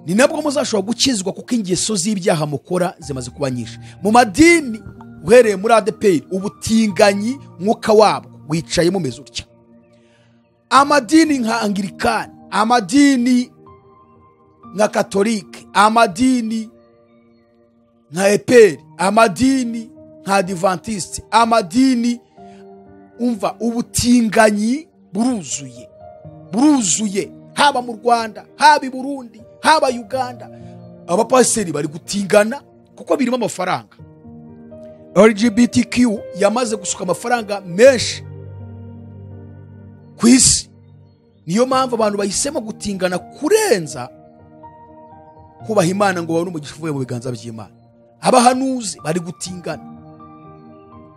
Ni nabwo muzashobora gukizwa, kuko ingeso z'ibyaha mukora zimaze kuba nyinshi. Mu madini uhereye muri ADEPR, ubutinganyi mwuka wabwo wicaye mumeze utya. Amadini nka Anglikani, amadini nka Katolike, amadini nka EPR, amadini nka Adventiste, amadini, umva, ubutinganyi buruzuye haba mu Rwanda, haba i Burundi, haba Uganda. Abapasiteri bari gutingana kuko birimo amafaranga. LGBTQ yamaze gusuka amafaranga menshi ku isi. Niyo mpamvu abantu bahisemo gutingana kurenza kubaha Imana ngo babone umugisha uvuye mu biganza by'Imana. Abahanuzi bari gutingana,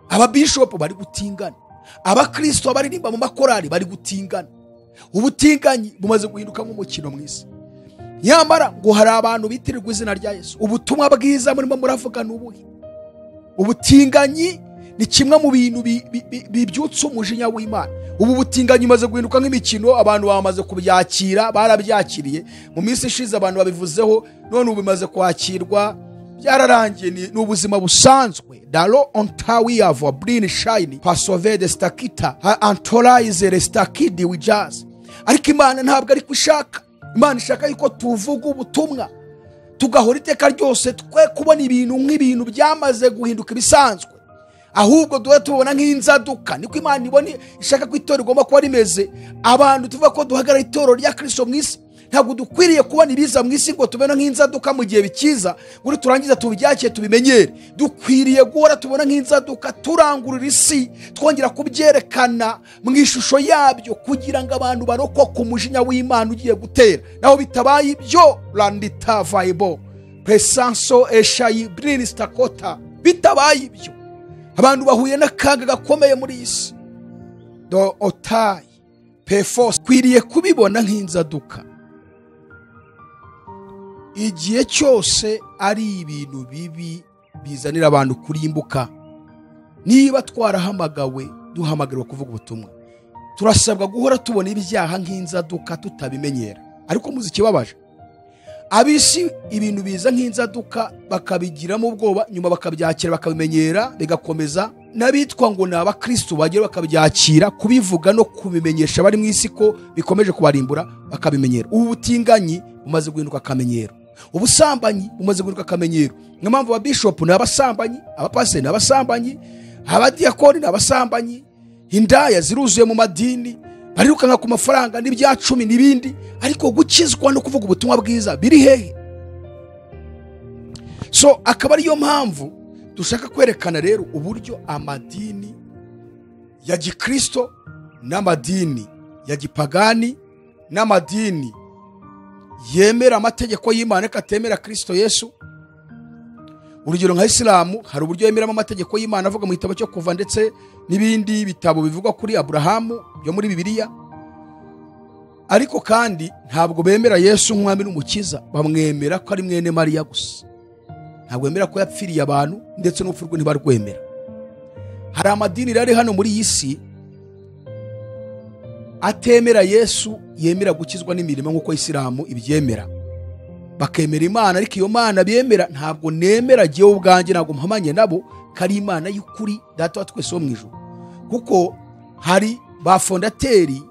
ababishopu bari gutingana, abakristo baririmba mu makorari bari gutingana. Ubutinganyi bumaze guhinduka nk'umukino mwisi. Nyamara ngo hari abantu bitirirwa izina rya Yesu. Ubutumwa bwiza murimo muravuga n'ubuhe? Ubutinganyi ni kimwe mu bintu bibyutsa umujinya w'Imana. Ubu butinganyi bumaze guhinduka nk'imikino, abantu bamaze kubyakira, barabyakiriye. Mu minsi ishize abantu babivuzeho, none ubu bimaze kwakirwa, byararangiye. Ni ubuzima busanzwe. Dalo ontawi avo brin shine pasove de stakita antolize restakidi wijaz. Ariko Imana ntabwo ari kwishaka. Imana ishaka yuko tuvuga ubutumwa, tugahora iteka ryose twe kubona ibintu nk'ibintu byamaze guhinduka ibisanzwe, ahubwo duhe tubona nk'inzaduka. Niko Imana ibona ishaka ko itorero rigomba kuba rimeze. Abantu tuvuga ko duhagarara itorero rya Kristo mu isi, ntabwo dukwiriye kubona ibiza mu isi ngo tubona nk'inzaduka mu gihe bikiza ngo turangiza tubiryakire tubimenyere. Dukwiriye guhora tubona nk'inzaduka, turangurira isi, twongera kubyerekana mu ishusho yabyo, kugira ngo abantu barokoke umujinya w'Imana ugiye gutera. Naho bitabaye ibyo, landita vaibo presanso eshayi brinistakota, bitabaye ibyo abantu bahuye n'akaga gakomeye muri isi. Do otai pefos kwiriye kubibona nk'inzaduka. Igihe cyose ari ibintu bibi bizanira abantu kurimbuka. Niba twarahamagawe duhamagarirwa kuvuga ubutumwa. Turasabwa guhora tubona ibyaha nk'inzaduka tutabimenyera. Ariko muzi ikibabaje, abisi ibintu biza nk'inzaduka bakabigiramo ubwoba, nyuma bakabyakira bakabimenyera bigakomeza. N'abitwa ngo ni abakristo bagera bakabyakira, kubivuga no kubimenyesha bari mu isi ko bikomeje kubarimbura bakabimenyera. Ubu butinganyi bumaze guhinduka akamenyero, ubusambanyi bumaze guhinduka akamenyero. Niyo mpamvu ababishopu ni abasambanyi, abapasiteri ni abasambanyi, abadiyakoni ni abasambanyi, indaya ziruzuye mu madini, barirukanka ku mafaranga n'ibya 10 n'ibindi. Ariko gukizwa no kuvuga ubutumwa bwiza biri hehe? So akaba ariyo mpamvu dushaka kwerekana rero uburyo amadini ya gikristo n'amadini ya gipagani n'amadini yemera amategeko y'Imana katemera Kristo Yesu. Urugero nka Islamu, hari uburyo yemeramo amategeko y'Imana avuga mu gitabo cyo Kuva ndetse n'ibindi bitabo bivugwa kuri Abrahamu byo muri Bibiliya. Ariko kandi ntabwo bemera Yesu nk'umwami n'umukiza, bamwemera ko ari mwene Mariya gusa. Ntabwo bemera ko yapfiriye abantu, ndetse n'urupfu rwe ntibarwemera. Hari amadini rari hano muri iyi si atemera Yesu, yemera gukizwa n'imirimo nk'uko Islamu ibyemera. Bakemera Imana, ariko iyo Mana bemera ntabwo nemera jewe ubwanjye, ntabwo mpamanye nabo kari Imana y'ukuri, Data wa twese wo mu ijuru. Kuko hari ba fondateri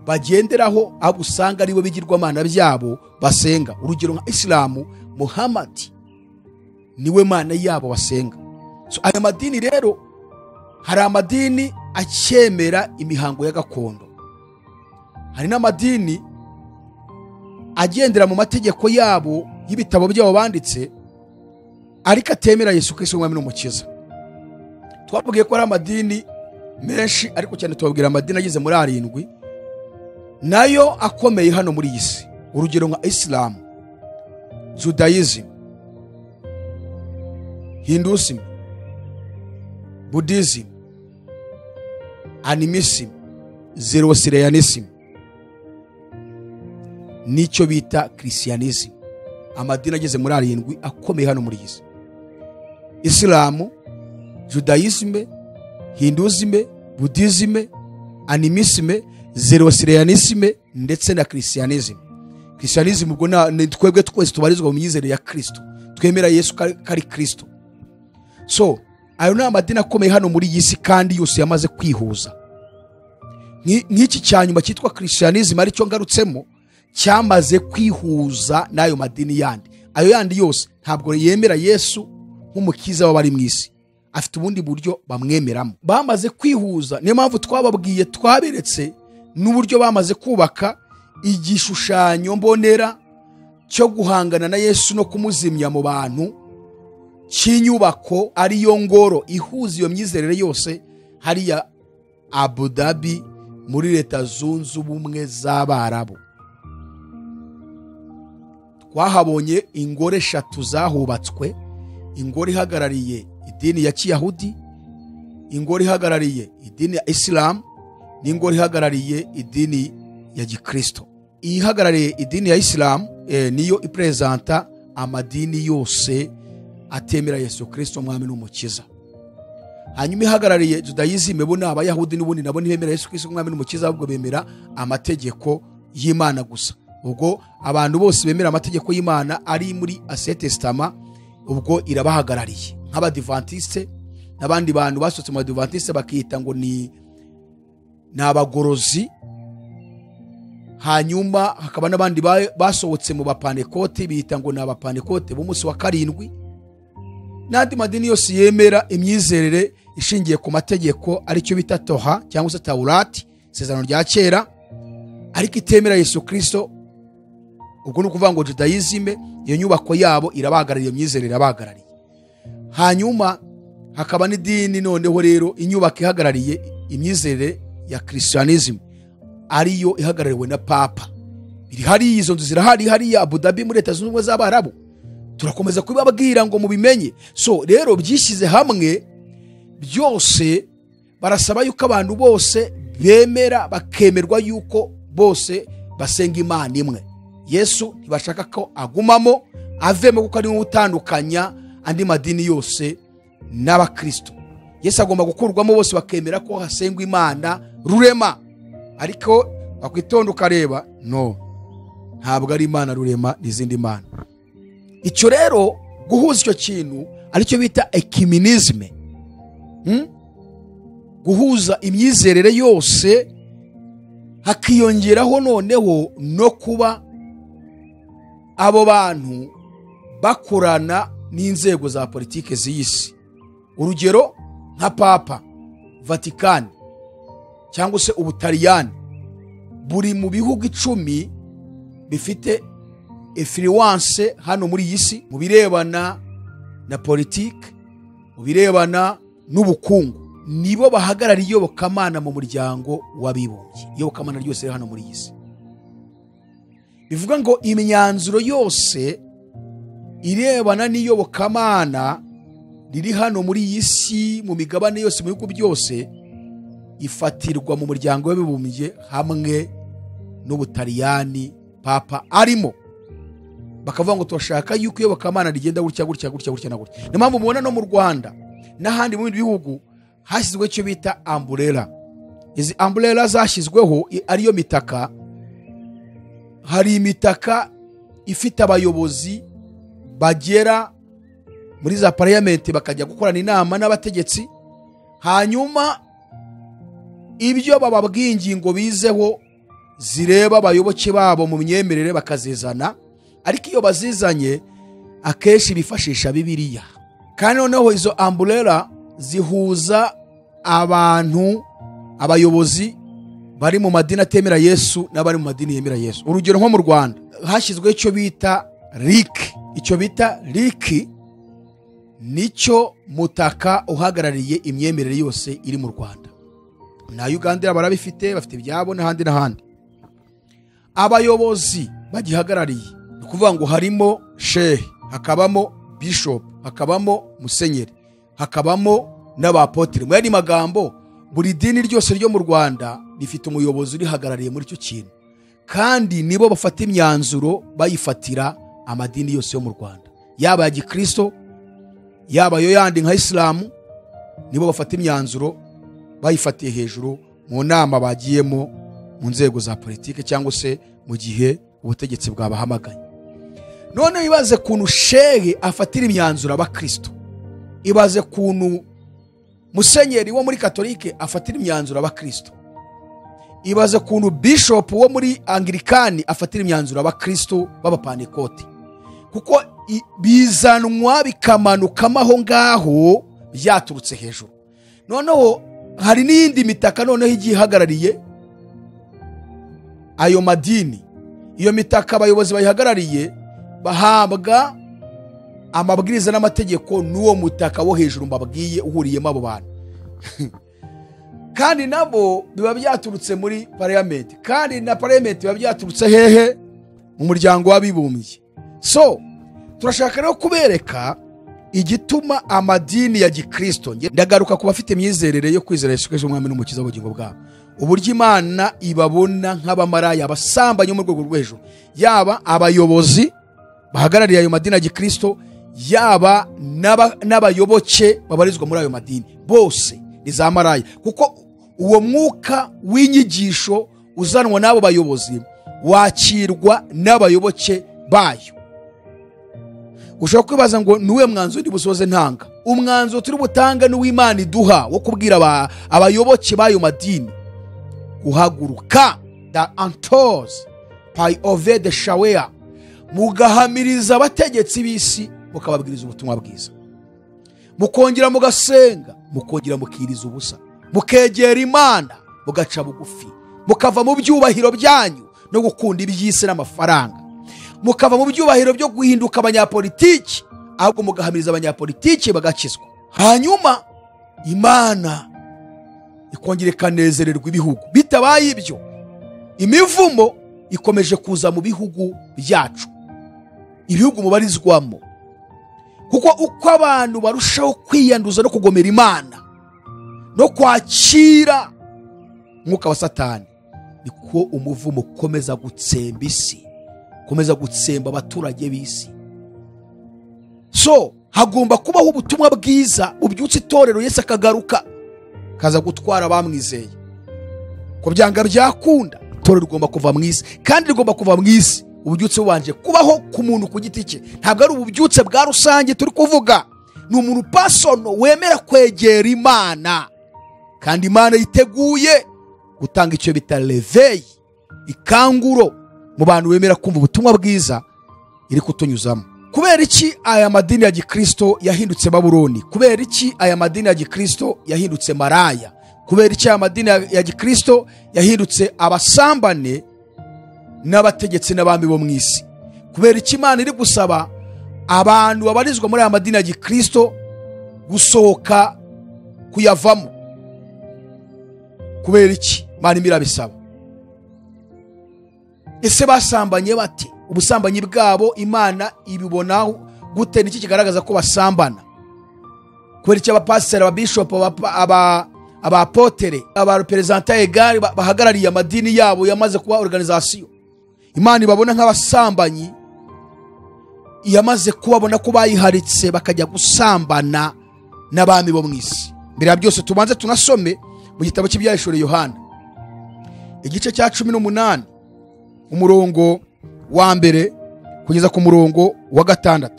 bagenderaho abo usanga aribo bigirwamana byabo basenga. Urugero nka Islamu, Muhammad niwe Mana yabo basenga. So aya madini rero, hari amadini acyemera imihango ya gakondo, hari n'amadini agendera mu mategeko yabo y'ibitabo byabo banditse, ariko atemera Yesu Kristo umwami n'umukiza. Twabwiye ko ari amadini menshi, ariko cyane tubabwira amadini agize muri 7 nayo akomeye hano muri iyi si. Urugero nka Islam, Judaism, Hinduism, Buddhism, Animism, Zoroastrianism, nicyo bita Christianism. Amadini ageze muri 7 akomeye hano muri iyi si: Islam, Judaism, Hinduism, Buddhism, Animism, Zoroastrianism ndetse na Christianism. Christianism ubwo ni twebwe twese tubarizwa mu myizerere ya Kristo, twemera Yesu kari Kristo. So ayo ni amadini akomeye hano muri iyi si, kandi yose yamaze kwihuza. Nk'iki cyanyuma cyitwa Christianism aricyo ngarutsemo, cyamaze kwihuza n'ayo madini yandi. Ayo yandi yose ntabwo yemera Yesu nk'umukiza w'abari mu isi, afite ubundi buryo bamwemeramo. Bamaze kwihuza, niyo mpamvu twababwiye, twaberetse n'uburyo bamaze kubaka igishushanyo mbonera cyo guhangana na Yesu no kumuzimya mu bantu, cy'inyubako ariyo ngoro ihuza iyo myizerere yose, hariya Abu Dhabi muri Leta Zunze Ubumwe z'Abarabu. Twahabonye ingoro 3 zahubatswe: ingoro ihagarariye idini ya Kiyahudi, ingoro ihagarariye idini ya Islam, n'ingoro ihagarariye idini ya Gikristo. Ihagarariye idini ya Islam niyo ipresenta amadini yose atemera Yesu Kristo umwami n'umukiza. Hanyuma ihagarariye Judaism, bo ni Abayahudi n'ubundi nabo ntibemera Yesu Kristo umwami n'umukiza, ahubwo bemera amategeko y'Imana gusa. Ubwo abantu bose bemera amategeko y'Imana ari muri Ancien Testament, ubwo irabahagarariye. Nk'Abadiventiste n'abandi bantu basotse mu Adventiste bakita ngo ni abagorozi. Hanyuma hakaba n'abandi basohotse mu Bapantekote bita ngo ni Abapantekote b'umunsi wa 7. N'andi madini yose yemera imyizerere ishingiye ku mategeko, aricyo bita Toha cyangwa se Taurati, isezerano rya kera, ariko itemera Yesu Kristo. Ubwo no kuvuga ngo Judaism, iyo nyubako yabo irabahagarariye, imyizerere irabahagarariye. Hanyuma hakaba n'idini noneho rero inyubako ihagarariye imyizerere ya Christianism, ariyo ihagarariwe na Papa. Biri hari izo nzu zirahari hariya Abu Dhabi muri Leta Zunze Ubumwe z'Abarabu. Turakomeza kubibabwira ngo mubimenye. So rero byishyize hamwe byose, barasaba yuko abantu bose bemera bakemerwa yuko bose basenga Imana imwe. Yesu ntibashaka ko agumamo, avemo, kuko ari utandukanya andi madini yose n'Abakristo. Yesu agomba gukurwamo bose bakemera ko hasengwa Imana rurema. Ariko bakwitonda ukareba, no, ntabwo ari Imana rurema n'izindi mana. Icyo rero guhuza icyo kintu aricyo bita ecumenisme, guhuza imyizerere yose, hakiyongeraho noneho no kuba abo bantu bakorana n'inzego za politike z'isi. Urugero nka Papa, Vatican cyangwa se Ubutaliyani, buri mu bihugu 10 bifite influence hano muri iyi si mu birebana na politike, mu birebana n'ubukungu. Nibo bahagarariye iyobokamana mu muryango w'abibumbye, iyobokamana ryose hano muri iyi si. Bivuga ngo imyanzuro yose irebana n'iyobokamana riri hano muri iyi si, mu migabane yose, mu bihugu byose, ifatirwa mu muryango w'abibumbye hamwe n'Ubutaliyani Papa arimo. Bakavuga ngo turashaka yuko iyobokamana rigenda gutya gutya gutya gutya na gutya. Ni mpamvu mubona no mu Rwanda n'ahandi mu bindi bihugu hashyizweho icyo bita umbrella. Izi umbrella zashyizweho ariyo mitaka. Hari imitaka ifite abayobozi bagera muri za parliament bakajya gukorana inama n'abategetsi, hanyuma ibyo bababwiye ingingo bizeho zireba abayoboke babo mu myemerere bakazizana. Ariko iyo bazizanye akenshi bifashisha Bibiliya. Kandi noneho izo umbrella zihuza abantu, abayobozi bari mu madini atemera Yesu n'abari mu madini yemera Yesu. Urugero nko mu Rwanda hashyizweho icyo bita RIC. Icyo bita RIC nicyo mutaka uhagarariye imyemerere yose iri mu Rwanda. Na Uganda barabifite, bafite ibyabo n'ahandi n'ahandi. Abayobozi bagihagarariye, ni ukuvuga ngo harimo shehe, hakabamo bishop, hakabamo musenyeri, hakabamo n'abapotre. Mu yandi magambo, buri dini ryose ryo mu Rwanda rifite umuyobozi urihagarariye muri icyo kintu, kandi nibo bafata imyanzuro bayifatira amadini yose yo mu Rwanda, yaba ya Gikristo, yaba yo yandi nka Islamu. Nibo bafata imyanzuro bayifatiye hejuru mu nama bagiyemo mu nzego za politike cyangwa se mu gihe ubutegetsi bwabahamaganye. None ibaze kuntu shehe afatira imyanzuro abakristo, ibaze kuntu musenyeri wo muri Katolike afatira imyanzuro abakristo, ibaze kuntu bishop wo muri Anglikani afatira imyanzuro abakristo b'abapantekote. Kuko bizanwa bikamanukamo aho ngaho byaturutse hejuru. Noneho hari n'iyindi mitaka noneho igiye ihagarariye ayo madini. Iyo mitaka abayobozi bayihagarariye bahabwa amabwiriza n'amategeko n'uwo mutaka wo hejuru mbabwiye uhuriyemo abo bantu. Kandi nabo biba byaturutse muri parliament, kandi na parliament biba byaturutse hehe? Mu muryango w'abibumbye. So turashaka rero kubereka igituma amadini ya Gikristo, ndagaruka ku bafite imyizerere yo kwizera Yesu Kristo umwami n'umukiza w'ubugingo bwabo, uburyo Imana ibabona nk'abamaraya abasambanye mu rwego rw'hejuru, yaba abayobozi bahagarariye ayo madini ya Gikristo, yaba n'abayoboke babarizwa muri ayo madini, bose ni za maraya. Kuko uwo mwuka w'inyigisho uzanwa n'abo bayobozi wakirwa n'abayoboke bayo. Ushobora kwibaza ngo niwe mwanzuro ndi busoze ntanga. Umwanzuro turi butanga ni w'Imana iduha wo kubwira abayoboke bayo madini guhaguruka da antos pai ove de shawea, mugahamiriza abategetsi b'isi, mukababwiriza ubutumwa bwiza, mukongera mugasenga, mukongera mukiriza ubusa, mukegera Imana, mugaca bugufi, mukava mu byubahiro byanyu no gukunda iby'isi n'amafaranga, mukava mu byubahiro byo guhinduka abanyapolitiki, ahubwo mugahamiriza abanyapolitiki bagakizwa. Hanyuma Imana ikongera ikanezererwa ibihugu. Bitabaye ibyo, imivumo ikomeje kuza mu bihugu byacu, ibihugu mubarizwamo. Kuko uko abantu barushaho kwiyanduza no kugomera Imana no kwakira mwuka wa Satani, niko umuvumo ukomeza gutsemba isi, komeza gutsemba abaturage b'isi. So hagomba kubaho ubutumwa bwiza bubyutsa itorero, Yesu akagaruka kaza gutwara abamwizeye. Ko byanga byakunda, itorero rigomba kuva mu isi, kandi rigomba kuva mu isi ububyutse bubanje kubaho ku muntu ku giti cye. Ntabwo ari ububyutse bwa rusange turi kuvuga, ni umuntu personal wemera kwegera Imana, kandi Imana yiteguye gutanga icyo bita reveil, ikanguro mu bantu bemera kumva ubutumwa bwiza iri kutunyuzamo. Kubera iki aya madini ya Gikristo yahindutse Babuloni? Kubera iki aya madini ya Gikristo yahindutse maraya? Kubera iki aya madini ya Gikristo yahindutse abasambane n'abategetsi n'abami bo mu isi? Kubera iki Imana iri gusaba abantu babarizwa muri aya madini ya Gikristo gusohoka kuyavamo? Kubera iki Imana irabisaba? Ese basambanye bate? Ubusambanyi bwabo Imana ibibona gute? Niki kigaragaza ko basambana? Kubera iki abapasiteri, ababishop, abapotere, abarepresenta egari bahagarariye amadini yabo yamaze kuba organisation, Imana ibabona nk'abasambanyi, yamaze kubabona ko bayiharitse bakajya gusambana n'abami bo mu isi? Mbere ya byose tubanze tunasome mu gitabo cy'Ibyahishuriwe Yohana igice cya 18 umurongo wa mbere kugeza ku murongo wa 6.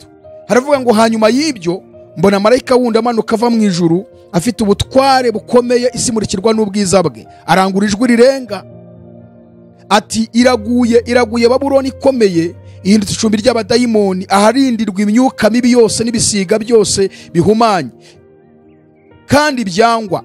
Haravuga ngo hanyuma y'ibyo mbona marayika wundi amanuka ava mu ijuru afite ubutware bukomeye, isi imurikirwa n'ubwiza bwe. Arangura ijwi rirenga ati, iraguye Babuloni ikomeye, ihindutse icumbi ry'abadayimoni, aharindirwa imyuka mibi yose n'ibisiga byose bihumanye kandi byangwa,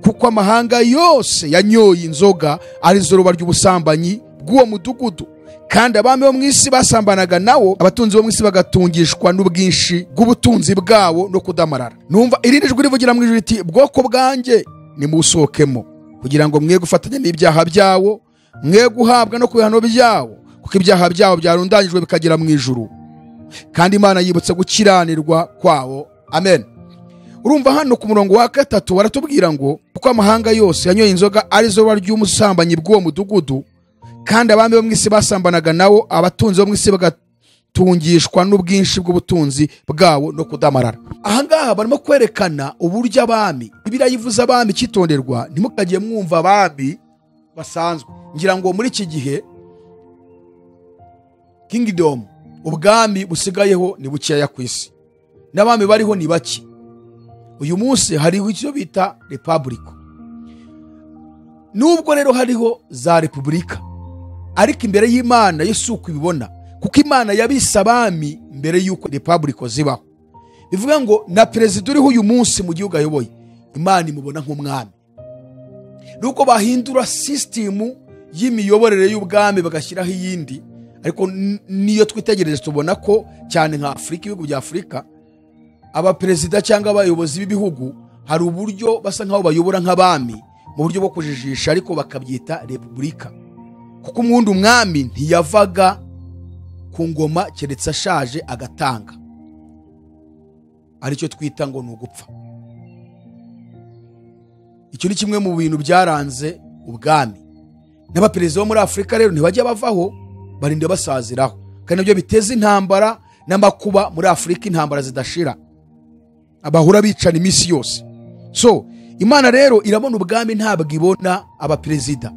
kuko amahanga yose yanyoye inzoga arizo ruba ry'ubusambanyi bw'uwo mudugudu. Kandi abami bo mu isi basambanaga nawo, abatunzi bo mu isi bagatungishwa n'ubwinshi bw'ubutunzi bwabo no kudamarara. Numva irindi jwi rivugira mu ijuru riti, bwoko bwanjye nimusohokemo, kugira ngo mwe gufatanya n'ibyaha byawo, mwe guhabwa no ku bihano byawo, kuko ibyaha byawo byarundanyijwe bikagera mu ijuru, kandi Imana yibutse gukiranirwa kwawo. Amen. Urumva hano ku murongo wa 3 baratubwira ngo kuko amahanga yose yanyoye inzoga arizo ruba ry'umusambanyi bw'uwo mudugudu, kandi abami bo mu isi basambanaga nawo, abatunzi bo mu isi bagatungishwa n'ubwinshi bw'ubutunzi bwawo no kudamarara. Ahangaha barimo kwerekana uburyo abami, Bibiliya yivuza abami cyitonderwa, ntimukagiye mwumva abami basanzwe. Ngira ngo muri iki gihe kingdom, ubwami busigayeho ni bukeya ku isi, n'abami bariho ni bake. Uyu munsi hariho icyo bita republic. Nubwo rero hariho za repubulika, ariko imbere y'Imana Yesu kubibona, kuko Imana yabise abami mbere y'uko republic zibaho. Bivuga ngo na perezida uriho uyu munsi mu gihugu ayoboye, Imana imubona nk'umwami. Nuko bahindura system y'imiyoborere y'ubwami bagashyiraho iyindi, ariko niyo twitegereje tubona ko cyane nka Afrika, ibihugu bya Afrika, abaperezida cyangwa abayobozi b'ibihugu hari uburyo basa nkaho bayobora nk'abami mu buryo bwo kujijisha, ariko bakabyita repubulika. Kuko umwami ntiyavaga ku ngoma keretse ashaje agatanga, aricyo twita ngo ni ugupfa. Icyo ni kimwe mu bintu byaranze ubwami. N'abaperezida bo muri Afrika rero ntibajya bavaho, barinde basaziraho, kandi nabyo biteza intambara n'amakuba muri Afrika, intambara zidashira, abahura bicana iminsi yose. So Imana rero irabona ubwami, ntabwo ibona abaperezida.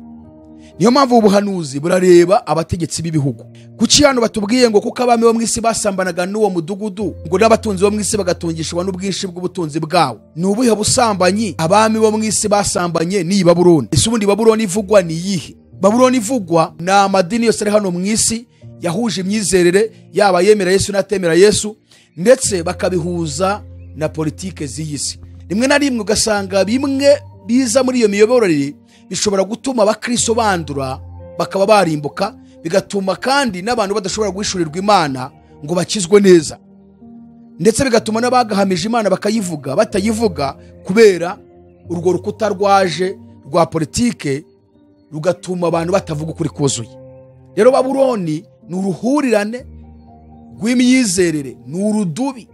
Niyo mpamvu ubuhanuzi burareba abategetsi b'ibihugu. Kuki hano batubwiye ngo kuko abami bo mu isi basambanaga n'uwo mudugudu, ngo n'abatunzi bo mu isi bagatungishwa n'ubwinshi bw'ubutunzi bwawo? Ni ubuhe busambanyi abami bo mu isi basambanye ni Babuloni? Ese ubundi Babuloni ivugwa ni iyihe? Babuloni ivugwa ni amadini yose ari hano mu isi yahuje imyizerere, yaba yemera Yesu n'atemera Yesu, ndetse bakabihuza na politike z'iyisi. Rimwe na rimwe ugasanga bimwe biza muri iyo miyoborere bishobora gutuma abakristo bandura bakaba barimbuka, bigatuma kandi n'abantu badashobora guhishurirwa Imana ngo bakizwe neza, ndetse bigatuma n'abagahamije Imana bakayivuga batayivuga, kubera urwo rukuta rwaje rwa politike rugatuma abantu batavuga ukuri kuzuye. Rero Babuloni ni uruhurirane rw'imyizerere, ni urudubi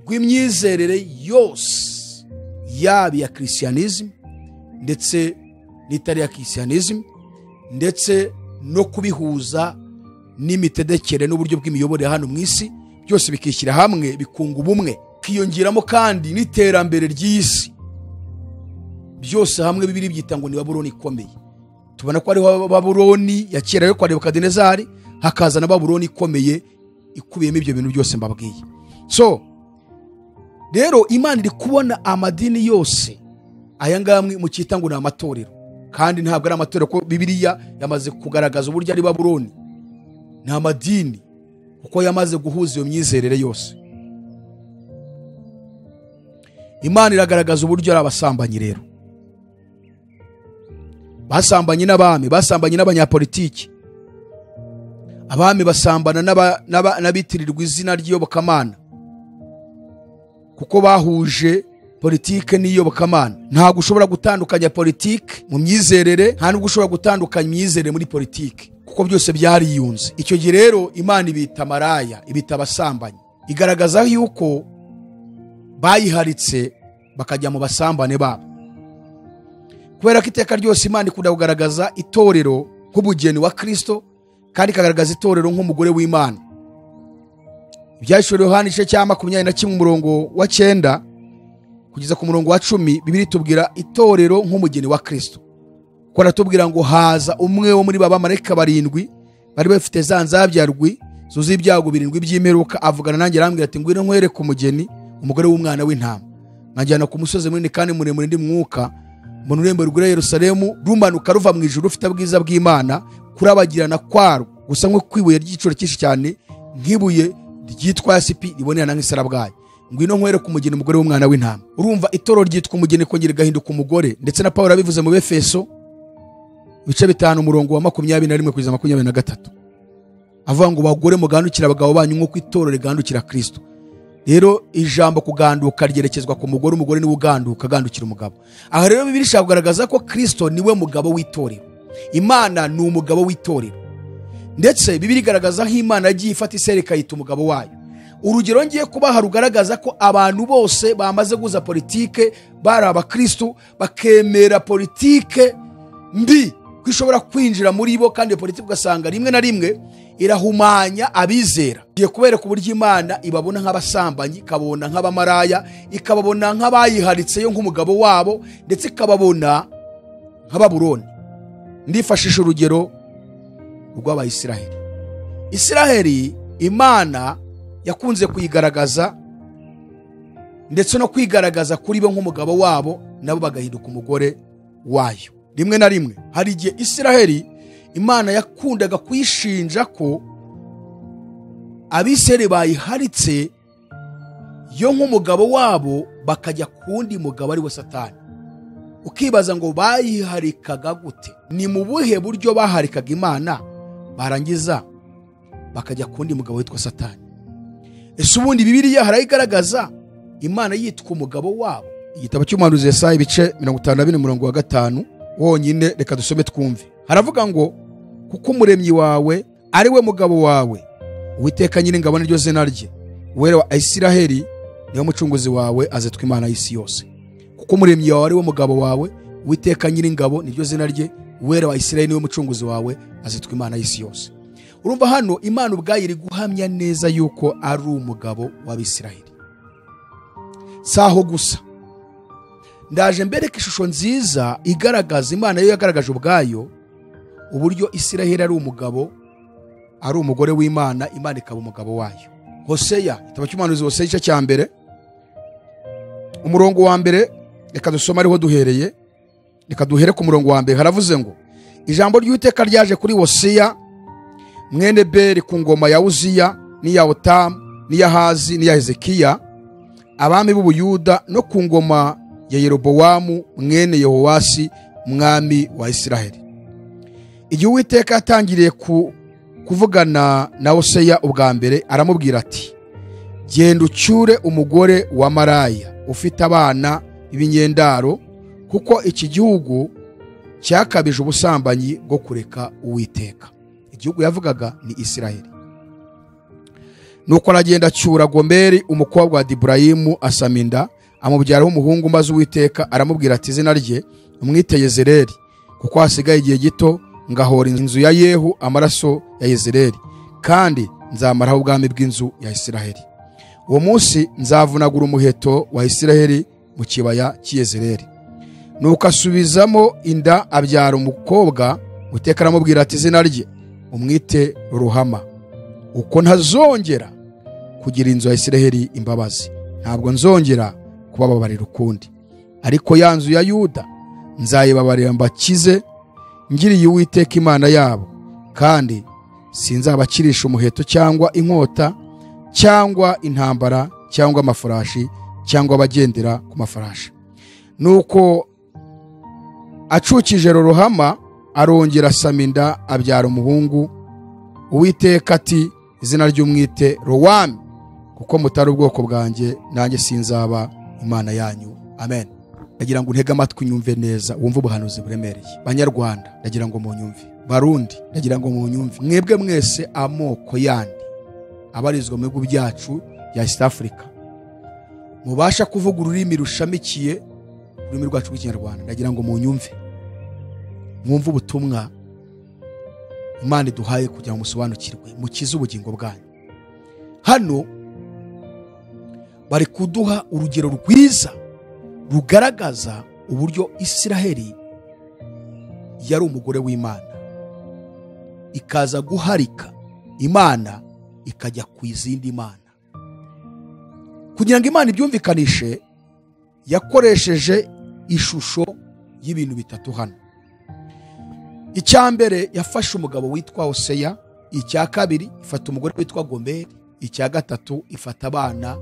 rw'imyizerere yose, yaba ya Christianism ndetse n'itari ya Christianism, ndetse no kubihuza n'imitegekere n'uburyo bw'imiyoborere hano mu isi byose bikishyira hamwe bikunga ubumwe, kiyongeramo kandi n'iterambere ry'isi. Byose hamwe Bibiliya byita ngo ni Babuloni ikomeye. Tubona ko ariho Babuloni ya kera yo kwa Nebukadinezari, hakaza na Babuloni ikomeye ikubiyemo ibyo bintu byose mbabwiye. So rero Imana iri kubona amadini yose aya ngamwe mu cyita ngo ni amatorero, kandi ntabwo ari amatorero ko Bibiliya yamaze kugaragaza uburyo ari Babuloni. Ni amadini kuko yamaze guhuza iyo myizerere yose. Imana iragaragaza uburyo ari abasambanyi rero. Basambanye n'abami, basambanye n'abanyapolitiki. Abami basambana n'abitirirwa izina ry'iyobokamana, kuko bahuje politike n'iyobokamana. Ntabwo ushobora gutandukanya politike mu myizerere, nta nubwo ushobora gutandukanya imyizerere muri politike, kuko byose byariyunze. Icyo gihe rero Imana ibita maraya, ibita abasambanyi, igaragaza yuko bayiharitse bakajya mu basambane babo. Kubera ko iteka ryose Imana ikunda kugaragaza itorero nk'ubugeni wa Kristo, kandi ikagaragaza itorero nk'umugore w'Imana. Ibyahishuriwe Yohana igice cya 21 umurongo wa 9 kugeza ku murongo wa 10, Bibiliya itubwira itorero nk'umugeni wa Kristo. Kuko aratubwira ngo haza umwe wo muri bamarayika 7 bari bafite za nzabyarwi zuzuye ibyago 7 by'imperuka, avugana nanjye arambwira ati ngwino nkwereke umugeni, umugore w'umwana w'intama. Nkajyana ku musozi munini kandi muremure ndi mwuka, mbona urembo rwa Yerusalemu rumanuka ruva mu ijuru rufite ubwiza bw'Imana, kurabagirana kwarwo gusa nko kwibuye ry'igiciro cyinshi cyane, nk'ibuye ryitwa yasipi ribonera nk'isarabwayi. Ngwino nkwereke umugeni, umugore w'umwana w'intama. Urumva itoro ryitwa umugeni kongera gahinduka umugore, ndetse na Paulo abivuze mu Befeso bice 5 umurongo wa 21 kugeza 23, avuga ngo bagore mugandukira abagabo banyu nk'uko itoro rigandukira Kristo. Rero ijambo kuganduka ryerekezwa ku mugore, umugore ni uganduka agandukira umugabo. Aha rero Bibiliya ishaka kugaragaza ko Kristo niwe mugabo w'itorero, Imana ni umugabo w'itorero. Ndetse Bibiliya igaragaza aho Imana yagiye ifata Isirayeli ikayita umugabo wayo. Urugero ngiye kubaha rugaragaza ko abantu bose bamaze guza politike bari abakristo, bakemera politike mbi kwishobora kwinjira muri bo, kandi politike ugasanga rimwe na rimwe irahumanya abizera. Giye kubereka uburyo Imana ibabona nk'abasambanyi, ikabona nk'abamaraya, ikababona nk'abayiharitse yo nk'umugabo wabo, ndetse ikababona nk'Ababuloni. Ndifashisha urugero rw'Abayisiraheli. Isiraheli Imana yakunze kuyigaragaza ndetse no kwigaragaza kuri bo nk'umugabo wabo, nabo bagahinduka umugore wayo. Rimwe na rimwe hari igihe Isiraheli Imana yakundaga kuyishinja ko Abisirayeli bayiharitse yo nk'umugabo wabo, bakajya kundi mugabo ari we Satani. Ukibaza ngo bayiharikaga gute? Ni mu buhe buryo baharikaga Imana barangiza bakajya kundi mugabo witwa Satani? Ese ubundi Bibiliya harayigaragaza Imana yitwa umugabo wabo? Igitabo cy'umuhanuzi Yesaya ibice 52 umurongo wa 5 wonyine, reka dusome twumve. Haravuga ngo kuko umuremyi wawe ari we mugabo wawe, Uwiteka Nyiringabo niryo zina rye, Uwera wa Isiraheli niwe mucunguzi wawe, azitwa Imana y'isi yose. Kuko umuremyi wawe ari we mugabo wawe, Uwiteka Nyiringabo niryo zina rye, Uwera wa Isiraheli niwe mucunguzi wawe, azitwa Imana y'isi yose. Urumva hano Imana ubwayo iri guhamya neza yuko ari umugabo w'Abisiraheli. Saho gusa, ndaje mbereka ishusho nziza igaragaza Imana yo yagaragaje ubwayo uburyo Isiraheli ari umugabo, ari umugore w'Imana, Imana ikaba umugabo wayo. Hoseya, igitabo cy'umuhanuzi Hoseya igice cya 1 umurongo wa 1, reka dusoma ariho duhereye. Reka duhere ku murongo wa 1. Haravuze ngo ijambo ry'Uwiteka ryaje kuri Hoseya mwene Beri ku ngoma ya Uziya n'iya Yotamu n'iya Ahazi n'iya Hezekiya, abami b'Ubuyuda, no ku ngoma ya Yerobowamu mwene Yehowasi mwami wa Isiraheli. Igihe Uwiteka yatangiriye kuvugana na Hoseya ubwa mbere, aramubwira ati genda ucyure umugore wa maraya ufite abana b'ibinyendaro, kuko iki gihugu cyakabije ubusambanyi bwo kureka Uwiteka. Igihugu yavugaga ni Isiraheli. Nuko aragenda acyura Gomeri umukobwa wa Diburayimu, asaminda amubyaraho umuhungu, maze Uwiteka aramubwira ati izina rye umwite Yezereli, kuko hasigaye igihe gito ngahora inzu ya Yehu amaraso ya Yezereli, kandi nzamaraho ubwami bw'inzu ya Isiraheli. Uwo munsi nzavunagura umuheto wa Isiraheli mu kibaya cy'Yezereli. Nuko asubizamo inda abyara umukobwa, Uwiteka aramubwira ati izina rye umwite Ruhama, uko ntazongera kugira inzu ya Isiraheli imbabazi, ntabwo nzongera kubababarira ukundi. Ariko ya nzu ya Yuda nzayibabarira mbakize, ngiriye Uwiteka Imana yabo, kandi sinzabakirisha umuheto cyangwa inkota cyangwa intambara cyangwa amafarashi cyangwa abagendera ku mafarashi. Nuko acukije Ruhama arongera asama inda abyara umuhungu. Uwiteka ati izina ry'umwite Rowami, kuko mutari ubwoko bwanjye, nanjye sinzaba Imana yanyu. Amen. Ndagira ngo untege amatwi unyumve neza, wumve ubuhanuzi buremereye. Banyarwanda ndagira ngo munyumve, Barundi ndagira ngo munyumve, mwebwe mwese amoko yandi abarizwa mu bihugu byacu ya East Africa, mubasha kuvuga ururimi rushamikiye ururimi rwacu rw'Ikinyarwanda, ndagira ngo munyumve, mwumve ubutumwa Imana iduhaye kugira ngo musobanukirwe, mukize ubugingo bwanyu. Hano bari kuduha urugero rwiza rugaragaza uburyo Isiraheli yari umugore w'Imana, ikaza guharika Imana ikajya ku izindi mana. Kugira ngo Imana ibyumvikanishe, yakoresheje ishusho y'ibintu bitatu hano. Icya mbere, yafashe umugabo witwa Hoseya. Icya kabiri, ifata umugore witwa Gomeri. Icya gatatu, ifata abana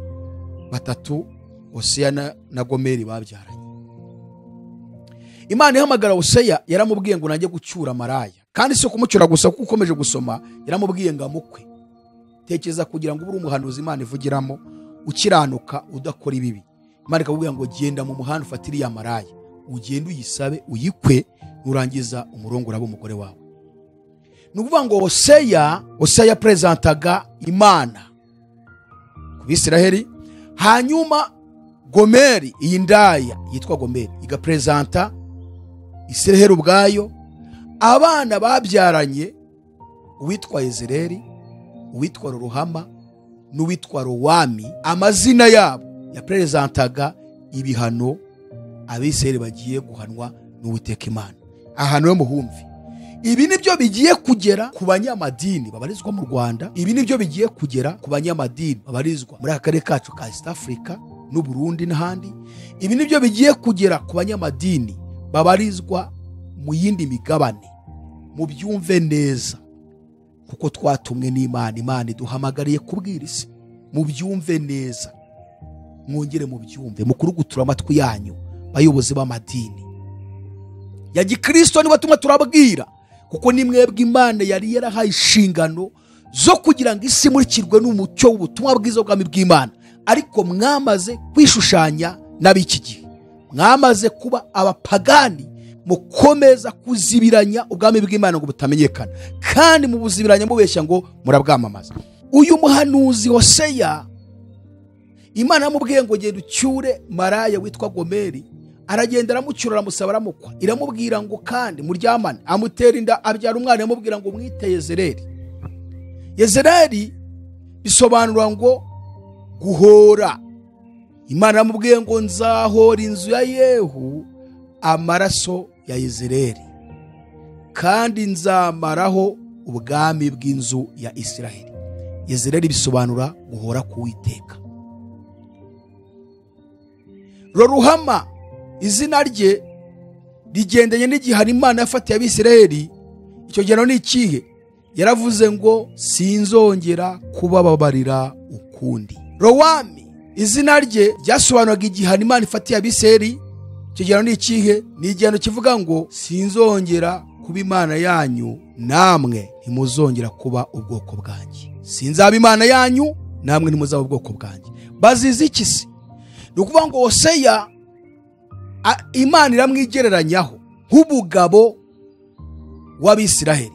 batatu Hoseya na Gomeri babyaranye. Imana ihamagara Hoseya, yaramubwiye ngo najye gucyura maraya, kandi si kumucyura gusa, kuko ukomeje gusoma yaramubwiye ngo amukwe. Tekereza kugira ngo ube umuhanuzi Imana ivugiramo, ukiranuka udakora ibibi. Imana ikakubwira ngo genda mu muhanda ufatire ya maraya, ugende uyisabe uyikwe, nurangiza umurongo uraba umugore wawe. Nukuvuga ngo Hoseya prezentaga Imana ku Bisiraheli, hanyuma Gomeri, iyi ndaya yitwa Gomeri, igaprezenta Isiraheli ubwayo. Abana babyaranye, uwitwa Yezereli, uwitwa Ruhama n'uwitwa Rowami, amazina yabo yaprezentaga ibihano Abisiraheli bagiye guhanwa n'Uwiteka Imana. Ahantu yo muhumvi, ibi nibyo bigiye kugera ku banyamadini babarizwa mu Rwanda, ibi nibyo bigiye kugera ku banyamadini babarizwa muri akarere kacu ka East Africa n'u Burundi n'ahandi. Ibi nibyo bigiye kugera ku banyamadini babarizwa mu yindi migabane. Mubyumve neza, kuko twatumwe n'Imana. Imana iduhamagariye kubwira isi. Mubyumve neza, mwongere mubyumve, mukurugutura amatwi yanyu bayobozi b'amadini ya Gikristo. Niba tumwe turabwira, kuko ni mwebwe Imana yari yarahaye inshingano zo kugira ngo isi murikirwe n'umucyo w'ubutumwa bwiza bw'ubwami bw'Imana. Ariko mwamaze kwishushanya n'ab'iki gihe, mwamaze kuba abapagani, mukomeza kuzibiranya ubwami bw'Imana ngo butamenyekana, kandi mu buzibiranya mubeshya ngo murabwamamaza. Uyu muhanuzi Hoseya, Imana yamubwiye ngo genda ucyure maraya witwa Gomeri. Aragenda aramucyura, aramusaba, aramukwa. Iramubwira ngo kandi muryamane, amutera inda abyara umwana, yamubwira ngo mwite Yezereli. Yezereli bisobanura ngo guhora. Imana yamubwiye ngo nzahora inzu ya Yehu amaraso ya Yezereli, kandi nzamaraho ubwami bw'inzu ya Isiraheli. Yezereli bisobanura guhora k'Uwiteka. Ruhama, izina rye rigendanye n'igihe Imana yafatiye Abisiraheli. Icyo gihe ni ikihe? Yaravuze ngo sinzongera kubababarira ukundi. Rowami, izina rye ryasobanuraga igihe Imana ifatiye Abisiraheli. Icyo gihe ni ikihe? Ni igihano kivuga ngo sinzongera kuba Imana yanyu, namwe ntimuzongera kuba ubwoko bwanjye. Sinzaba Imana yanyu, namwe ntimuzaba ubwoko bwanjye. Bazize iki se? Ni ukuvuga ngo Hoseya, Imana iramwigereranyaho nk'ubugabo w'Abisiraheli.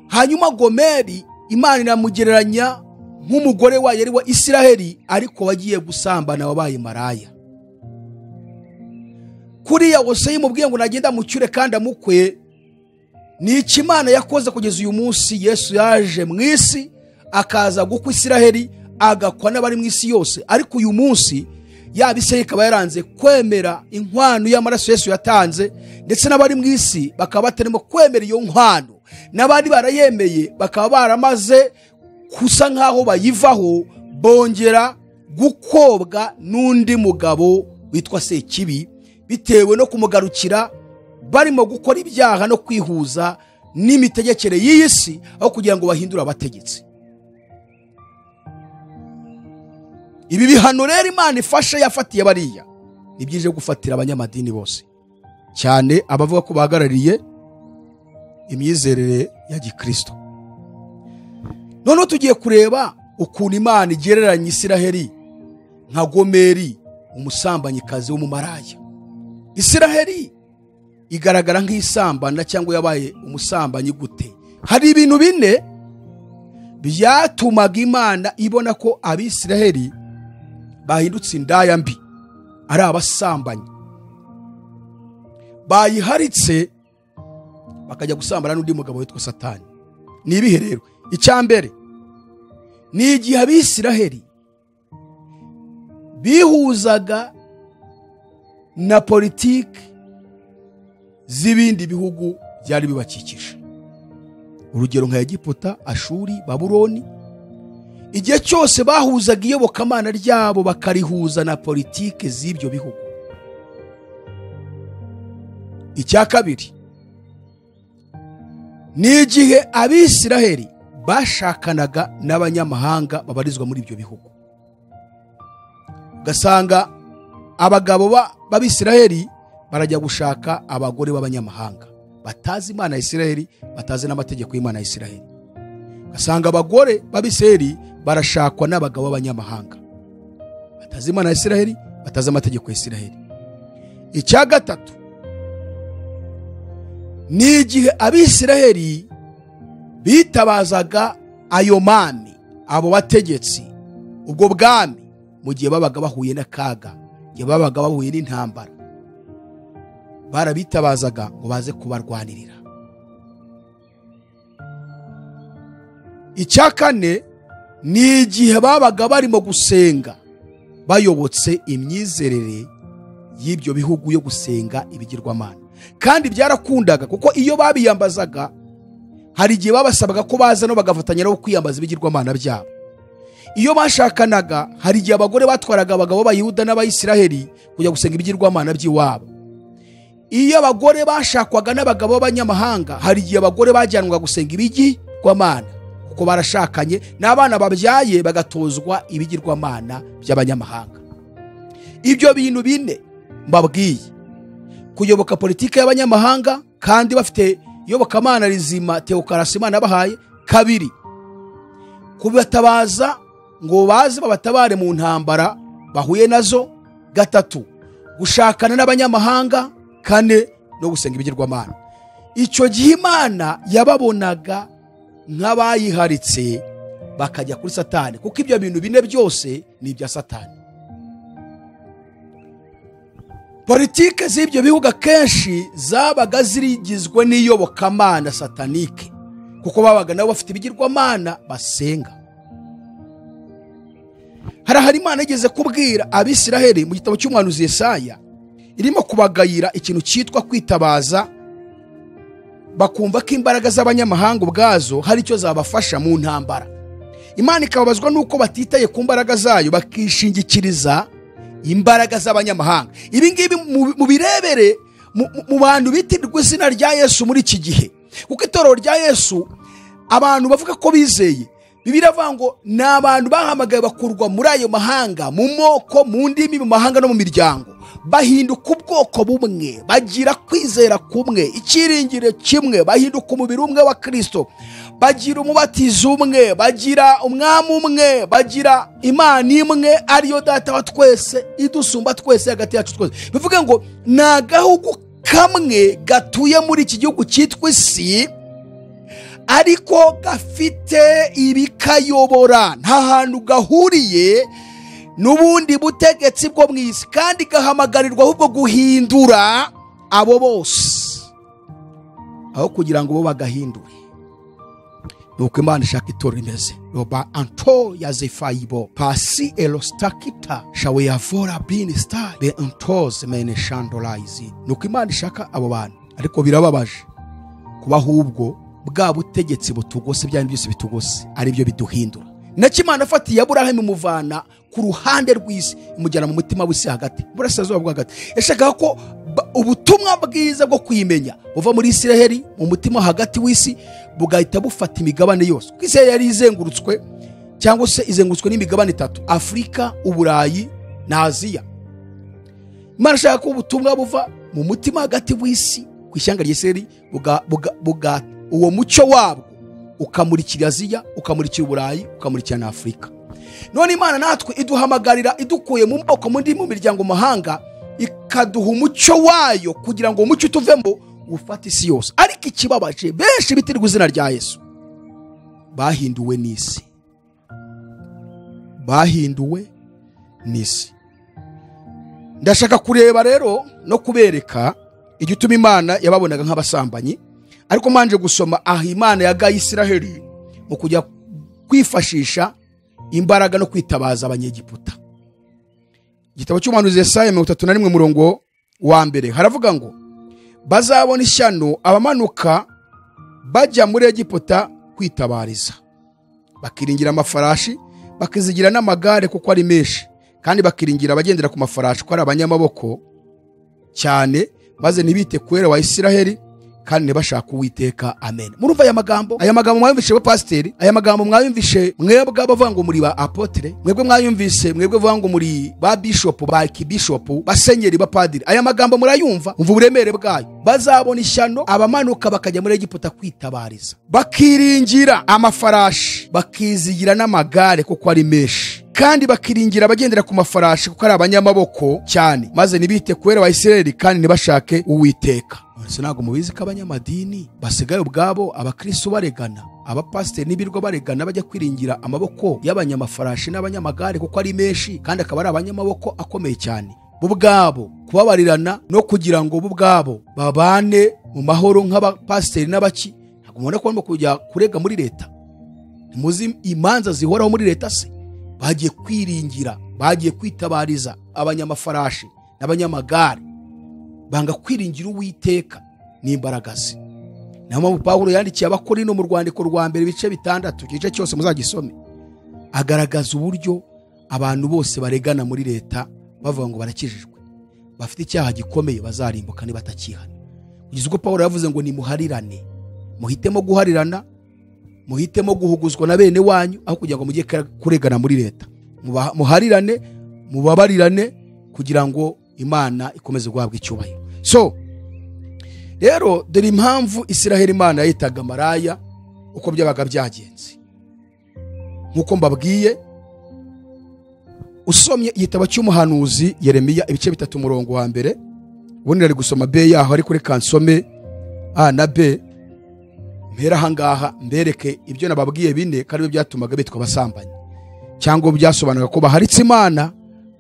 Hanyuma Gomeri, Imana iramugereranya nk'umugore wayo ari wa Isiraheli, ariko wagiye gusambana, wabaye maraya. Kuriya Hoseya mubwiye ngo nagenda mucyure kandi amukwe, ni iki Imana yakoze kugeza uyu munsi? Yesu yaje mu isi akaza gukwa Isiraheli agakwa n'abari mu isi yose. Ariko uyu munsi yaba Isiraheli ikaba yaranze kwemera inkwano y'amaraso Yesu yatanze, ndetse n'abari mu isi bakaba batarimo kwemera iyo nkwano, n'abandi barayemeye bakaba baramaze kusa nk'aho bayivaho, bongera gukobwa n'undi mugabo witwa Sekibi, bitewe no kumugarukira barimo gukora ibyaha no kwihuza n'imitegekere y'iyi si, aho kugira ngo bahindure abategetsi. Ibi bihano rero Imana ifashe yafatiye bariya nibyije gufatira abanyamadini bose, cyane abavuga ko bahagarariye imyizerere ya Gikristo. Noneho tugiye kureba ukuntu Imana igereranya Isiraheli nka Gomeri, umusambanyikazi w'umumaraya. Isiraheli igaragara nk'isambana cyangwa yabaye umusambanyi gute? Hari ibintu bine byatumaga Imana ibona ko Abisiraheli bahindutse indaya mbi, ari abasambanyi, bayiharitse bakajya gusambana n'undi mugabo witwa Satani. Ni ibihe rero? Icya mbere ni igihe Abisiraheli bihuzaga na politiki z'ibindi bihugu byari bibakikije, urugero nka Egiputa, Ashuri, Babuloni. Igihe cyose bahuzaga iyobokamana ryabo bakarihuza na politiki z'ibyo bihugu. Icya kabiri ni igihe Abisiraheli bashakanaga n'abanyamahanga babarizwa muri ibyo bihugu. Ugasanga abagabo b'Abisiraheli barajya gushaka abagore b'abanyamahanga batazi Imana ya Isiraheli, batazi n'amategeko y'Imana ya Isiraheli. Ugasanga abagore b'Abisiraheli barashakwa n'abagabo b'abanyamahanga batazi Imana ya Isiraheli, batazi amategeko ya Isiraheli. Icya gatatu ni igihe Abisiraheli bitabazaga ayo mami, abo bategetsi, ubwo bwami, mu gihe babaga bahuye n'akaga, igihe babaga bahuye n'intambara, barabitabazaga ngo baze kubarwanirira. Icya kane ni igihe babaga barimo gusenga bayobotse imyizerere y'ibyo bihugu yo gusenga ibigirwamana. Kandi byarakundaga kuko iyo babiyambazaga hari igihe babasabaga ko baza no bagafatanya no kwiyambaza ibigirwamana byabo. Iyo bashakanaga hari igihe abagore batwaraga abagabo b'Abayuda n'Abayisiraheli kujya gusenga ibigirwamana by'iwabo. Iyo abagore bashakwaga n'abagabo b'abanyamahanga hari igihe abagore bajyanwaga gusenga ibigirwamana, kuko barashakanye n'abana babyaye bagatozwa ibigirwamana by'abanyamahanga. Ibyo bintu bine mbabwiye, kuyoboka politiki y'abanyamahanga kandi bafite iyobokamana rizima, teokarasi Imana yabahaye. Kabiri, kubatabaza ngo baze babatabare mu ntambara bahuye nazo. Gatatu, gushakana n'abanyamahanga. Kane, no gusenga ibigirwamana. Icyo gihe Imana yababonaga nk'abayiharitse bakajya kuri Satani, kuko ibyo bintu bine byose ni ibya Satani. Politike z'ibyo bihugu akenshi zabaga zirigizwe n'iyobokamana satanike, kuko babaga nabo bafite ibigirwamana basenga. Hari Imana igeze kubwira Abisiraheli mu gitabo cy'umuhanuzi Yesaya, irimo kubagayira ikintu cyitwa kwitabaza, bakumva ko imbaraga z'abanyamahanga ubwazo hari icyo zabafasha mu ntambara. Imana ikababazwa nuko batitaye ku mbaraga zayo, bakishingikiriza imbaraga z'abanyamahanga. Ibi ngibi mu birebere mu bantu bitirirwa izina rya Yesu muri iki gihe, kuko itorero rya Yesu abantu bavuga ko bizeye, Bibiliya ivuga ngo ni abantu bahamagaye bakurwa muri ayo mahanga, mu moko, mu ndimi, mu mahanga no mu miryango, bahinduka ubwoko bumwe, bagira kwizera kumwe, icyiringiro kimwe, bahinduka umubiri umwe wa Kristo, bagira umubatizo umwe, bagira umwami umwe, bagira Imana imwe ariyo Data wa twese, idusumba twese hagati yacu twese. Bivuga ngo ni agahugu kamwe gatuye muri iki gihugu cyitwa isi, ariko gafite ibikayobora, nta hantu gahuriye n'ubundi butegetsi bwo mu isi, kandi gahamagarirwa ahubwo guhindura abo bose aho kugira ngo bo bagahindure. nuko Imana ishaka itorero rimeze. Roba anto ya zefaibo pasi elostakita shawe yavora bin star be antos mene shandolaizi. Nuko Imana ishaka abo bantu, ariko birababaje kuba ahubwo bwa butegetsi butugose, bya byose bitugose ari byo biduhindura. Nacyo Imana afatiye Aburahamu muvana ku ruhande rw'isi imujyana mu mutima w'isi hagati, burasirazuba bwo hagati. Yashakaga ko ubutumwa bwiza bwo kwimenya buva muri Isiraheli mu mutima hagati w'isi bugahita bufata imigabane yose. Kuko Isiraheli yari izengurutswe cyangwa se izengurutswe n'imigabane 3: Afrika, Uburayi na Aziya. Imana ashaka ko ubutumwa buva mu mutima hagati w'isi ku ishyanga ry'Isiraheli uwo mucyo wabwo ukamurikira Aziya, ukamurikira Uburayi, ukamurikira na Afrika. None Imana natwe iduhamagarira idukuye mu moko mu miryango mahanga, ikaduha umucyo wayo kugira ngo umucyo tuvemo ufate isi yose. Ariko ikibabaje, benshi bitirirwa izina rya Yesu bahinduwe n'isi, bahinduwe n'isi. Ndashaka kureba rero no kubereka igituma Imana yababonaga nk'abasambanyi, ariko manje gusoma aho Imana yagaye Isiraheli mu kujya kwifashisha imbaraga no kwitabaza abanyegiputa. Igitabo cy'umuhanuzi Yesaya 31 murongo wa mbere haravuga ngo, bazabona ishyano abamanuka bajya muri Egiputa kwitabariza, bakiringira amafarashi, bakizigira n'amagare kuko ari menshi, kandi bakiringira abagendera ku mafarashi ko ari abanyamaboko cyane, maze ntibite kwera wa Isiraheli kandi ntibashaka Uwiteka. Amen. Murumva aya magambo mwayumvishe ba pasiteri, aya magambo mwayumvishe mwebwe abavuga ngo muri ba apotre, mwebwe mwayumvise mwebwe bavuga ngo muri ba bishop, ba archbishop, basenyeri, ba padiri. Aya magambo murayumva, umva uburemere bwayo. Bazabona ishyano abamanuka bakajya muri Egiputa kwitabariza, bakiringira amafarashi, bakizigira n'amagare kuko ari menshi, kandi bakiringira abagendera ku mafarashi kuko ari abanyamaboko cyane, maze ntibite kwera wa Isiraheli kandi ntibashake Uwiteka. Sinago mubizi ko abanyamadini basigaye ubwabo abakristo baregana, abapasiteri n'ibirwa baregana bajya kwiringira amaboko y'abanyamafarashi n'abanyamagare kuko ari menshi kandi akaba ari abanyamaboko akomeye cyane. Bo ubwabo kubabarirana no kugira ngo bo ubwabo babane mu mahoro nk'abapasiteri n'abaki, ntabwo mubona ko barimo kujya kurega muri leta. Ntimuzi imanza zihoraho muri leta se? Bagiye kwiringira, bagiye kwitabariza abanyamafarashi n'abanyamagare, banga kwiringira Uwiteka n'imbaraga ze. Naho mpamvu Pawulo yandikiye Abakorino mu rwandiko rwa mbere ibice 6, igice cyose muzagisome, agaragaza uburyo abantu bose baregana muri leta bavuga ngo barakijijwe, bafite icyaha gikomeye bazarimbuka nibatakihana. Kugeza ubwo Pawulo yavuze ngo nimuharirane, muhitemo guharirana, muhitemo guhuguzwa na bene wanyu aho kugira ngo mujye kuregana muri leta. Muharirane, mubabarirane kugira ngo Imana ikomeze guhabwa icyubahiro. So rero dore impamvu Isiraheli Imana yitaga maraya uko byabaga byagenze. Nkuko mbabwiye, usomye igitabo cy'umuhanuzi Yeremiya ibice 3 umurongo wa mbere, ubundi ari gusoma B yaho, ari kuri kansome A na B, mpera hangaha mbereke ibyo nababwiye bine kandi byatumaga bitwa abasambanyi, cyangwa byasobanura ko baharitse Imana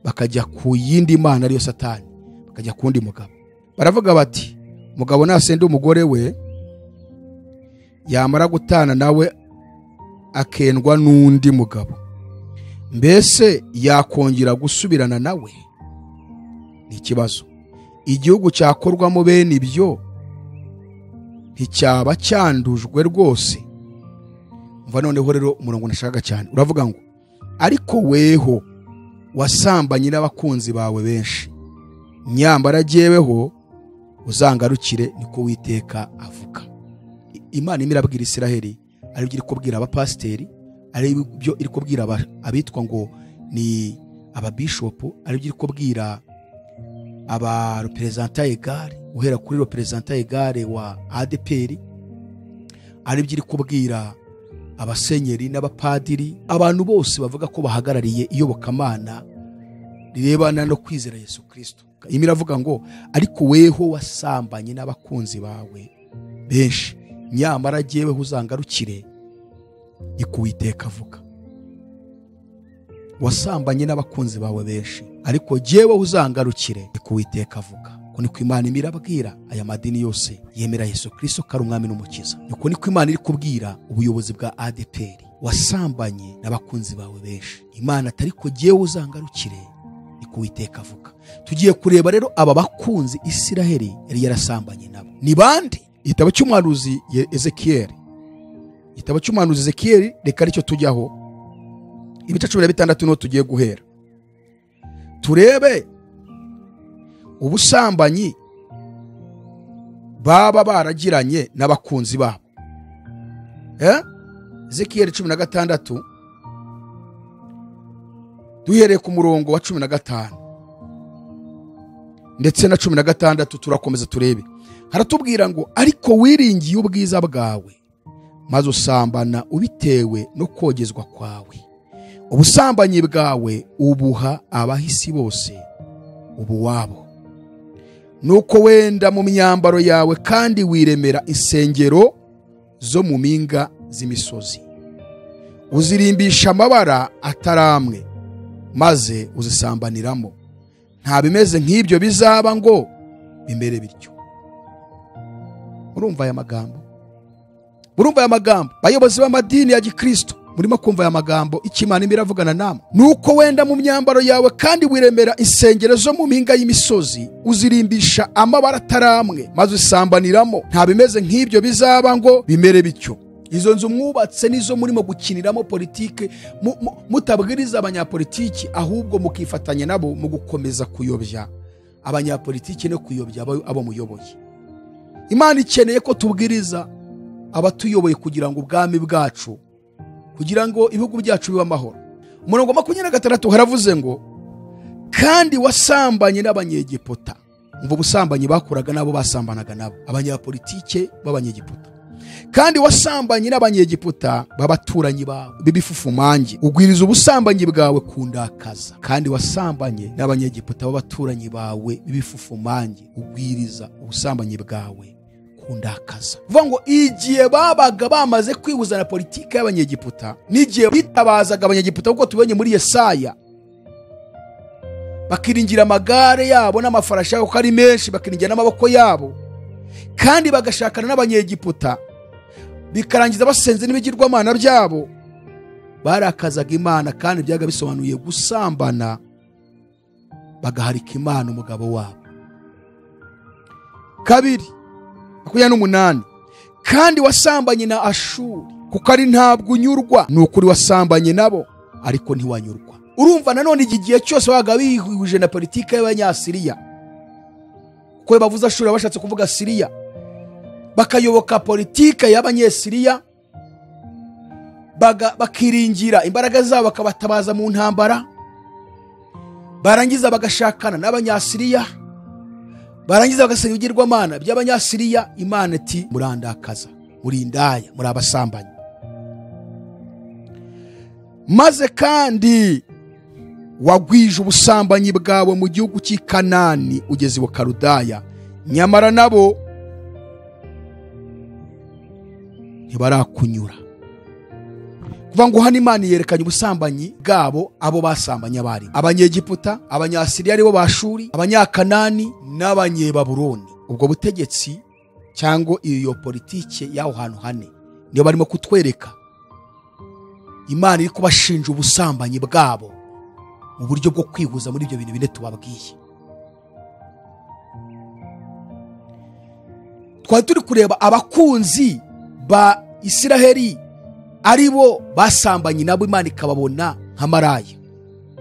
bakajya ku yindi mana ariyo Satani, bakajya kundi mugabo. Baravuga bati, mugabo nasende umugore we, yamara gutana nawe akendwa n'undi mugabo, mbese yakongera gusubirana nawe? Ni ikibazo. Igihugu cyakorwamo bene ibyo nticyaba cyandujwe rwose? Mva noneho rero umurongo nashaka cyane uravuga ngo, ariko weho wasambanye n'abakunzi bawe benshi, nyambara jyeweho uzangarukire, niko Uwiteka avuga. Imana imirabwira Isiraheli, ari byo iri kubwira abapasiteri, ari byo iri kubwira abitwa ngo ni ababishopu, ari byo iri kubwira aba representant egare, uhera kuri representant egare wa ADPR, ari byo iri kubwira abasenyeri n'abapadiri, abantu bose bavuga ko bahagarariye iyobokamana rirebana no kwizera Yesu Kristo. Imiravuga ngo, ariko weho wasambanye n'abakunzi bawe benshi, nyamara jyewe uzangarukire, niko Uwiteka avuga. Wasambanye n'abakunzi bawe benshi, ariko jyewe uzangarukire, niko Uwiteka avuga. uko niko Imana imirabwira aya madini yose yemera Yesu Kristo kari umwami n'umukiza. Uko niko Imana iri kubwira ubuyobozi bwa ADPR, wasambanye n'abakunzi bawe benshi, Imana atari ko jewe uzangarukire, niko Uwiteka avuga. Tugiye kureba rero aba bakunzi Isiraheli yari yarasambanye nabo ni bande. Igitabo cy'umuhanuzi Ezekiel, igitabo cy'umuhanuzi Ezekiel, reka aricyo tujyaho, ibice 16 no tugiye guhera turebe ubusambanyi baba baragiranye n'abakunzi babo. Ezekiel 16 duhereye ku murongo wa 15 ndetse na 16 turakomeza turebe. Haratubwira ngo ariko wiringiye ubwiza bwawe maze usambana ubitewe no kogezwa kwawe, ubusambanyi bwawe ubuha abahisi bose ubuwabo. Nuko wenda mu myambaro yawe kandi wiremera insengero zo mu mpinga z'imisozi, uzirimbisha amabara ataramwe maze uzisambaniramo. Nta bimeze nk'ibyo bizaba ngo bimere bityo. Urumva aya magambo? Urumva aya magambo? Bayobozi b'amadini ya Gikristo, murimo kumva aya magambo Imana iravugana namwe. Nuko wenda mu myambaro yawe kandi wiremera insengero zo mu mpinga y'imisozi, uzirimbisha amabara ataramwe maze usambaniramo. Nta bimeze nk'ibyo bizaba ngo bimere bityo. Izo nzu mwubatse nizo murimo gukiniramo politike, mutabwiriza abanyapolitiki, ahubwo mukifatanya nabo mu gukomeza kuyobya abanyapolitiki no kuyobya abo muyoboye. Imana ikeneye ko tubwiriza abatuyoboye kugira ngo ubwami bwacu, kugira ngo ibihugu byacu bibe amahoro. Umurongo 26 haravuze ngo kandi wasambanye n'abanyegiputa. Umva ubusambanyi bakuraga nabo basambanaga nabo, abanyapolitike b'abanyegiputa. Kandi wasambanye n'abanyegiputa babaturanyi bawe bibifufumange, ugwiriza ubusambanyi bwawe kundakaza. Kandi wasambanye n'abanyegiputa babaturanyi bawe bibifufumange, ugwiriza ubusambanyi bwawe kundakaza. Vuga ngo igihe babaga bamaze kwihuza na politike y'abanyegiputa, n'igihe bitabazaga abanyegiputa kuko tubonye muri Yesaya, bakiringira amagare yabo n'amafarashi yabo ko ari menshi, bakiringira n'amaboko yabo, kandi bagashakana n'abanyegiputa, bikarangiza basenze n'ibigirwamana byabo, barakazaga Imana kandi byaga bisobanuye gusambana, bagaharika Imana umugabo wabo. 2:8 kandi wasambanye na Ashuri kuko ari ntabwo unyurwa, n'ukuri wasambanye nabo ariko ntiwanyurwa. Urumva nanone igihe cyose waga bihuje na politike y'abanyasiriya, kuko bavuze Ashuri bashatse kuvuga Siriya, bakayoboka politike y'abanyesiriya, bakiringira imbaraga zabo, bakabatabaza mu ntambara, barangiza bagashakana n'abanyasiriya, barangiza bagasenya ibigirwamana by'abanyasiriya. Imana iti murandakaza, muri indaya, muri abasambanyi. Maze kandi wagwije ubusambanyi bwawe mu gihugu cy'i Kanani ugeze i Karudaya, nyamara nabo ntibarakunyura. Kuva ngo hano Imana yerekanye ubusambanyi bwabo abo basambanya bari abanyegiputa, abanyasiriya aribo bashuri, abanyakanani n'abanyebabuloni. Ubwo butegetsi cyangwa iyo politike y'aho hantu hane niyo barimo kutwereka. Imana iri kubashinja ubusambanyi bwabo mu buryo bwo kwihuza muri ibyo bintu bine tubabwiye. Twari turi kureba abakunzi ba Isiraheli aribo basambanye nabo, Imana ikababona nk'amaraya.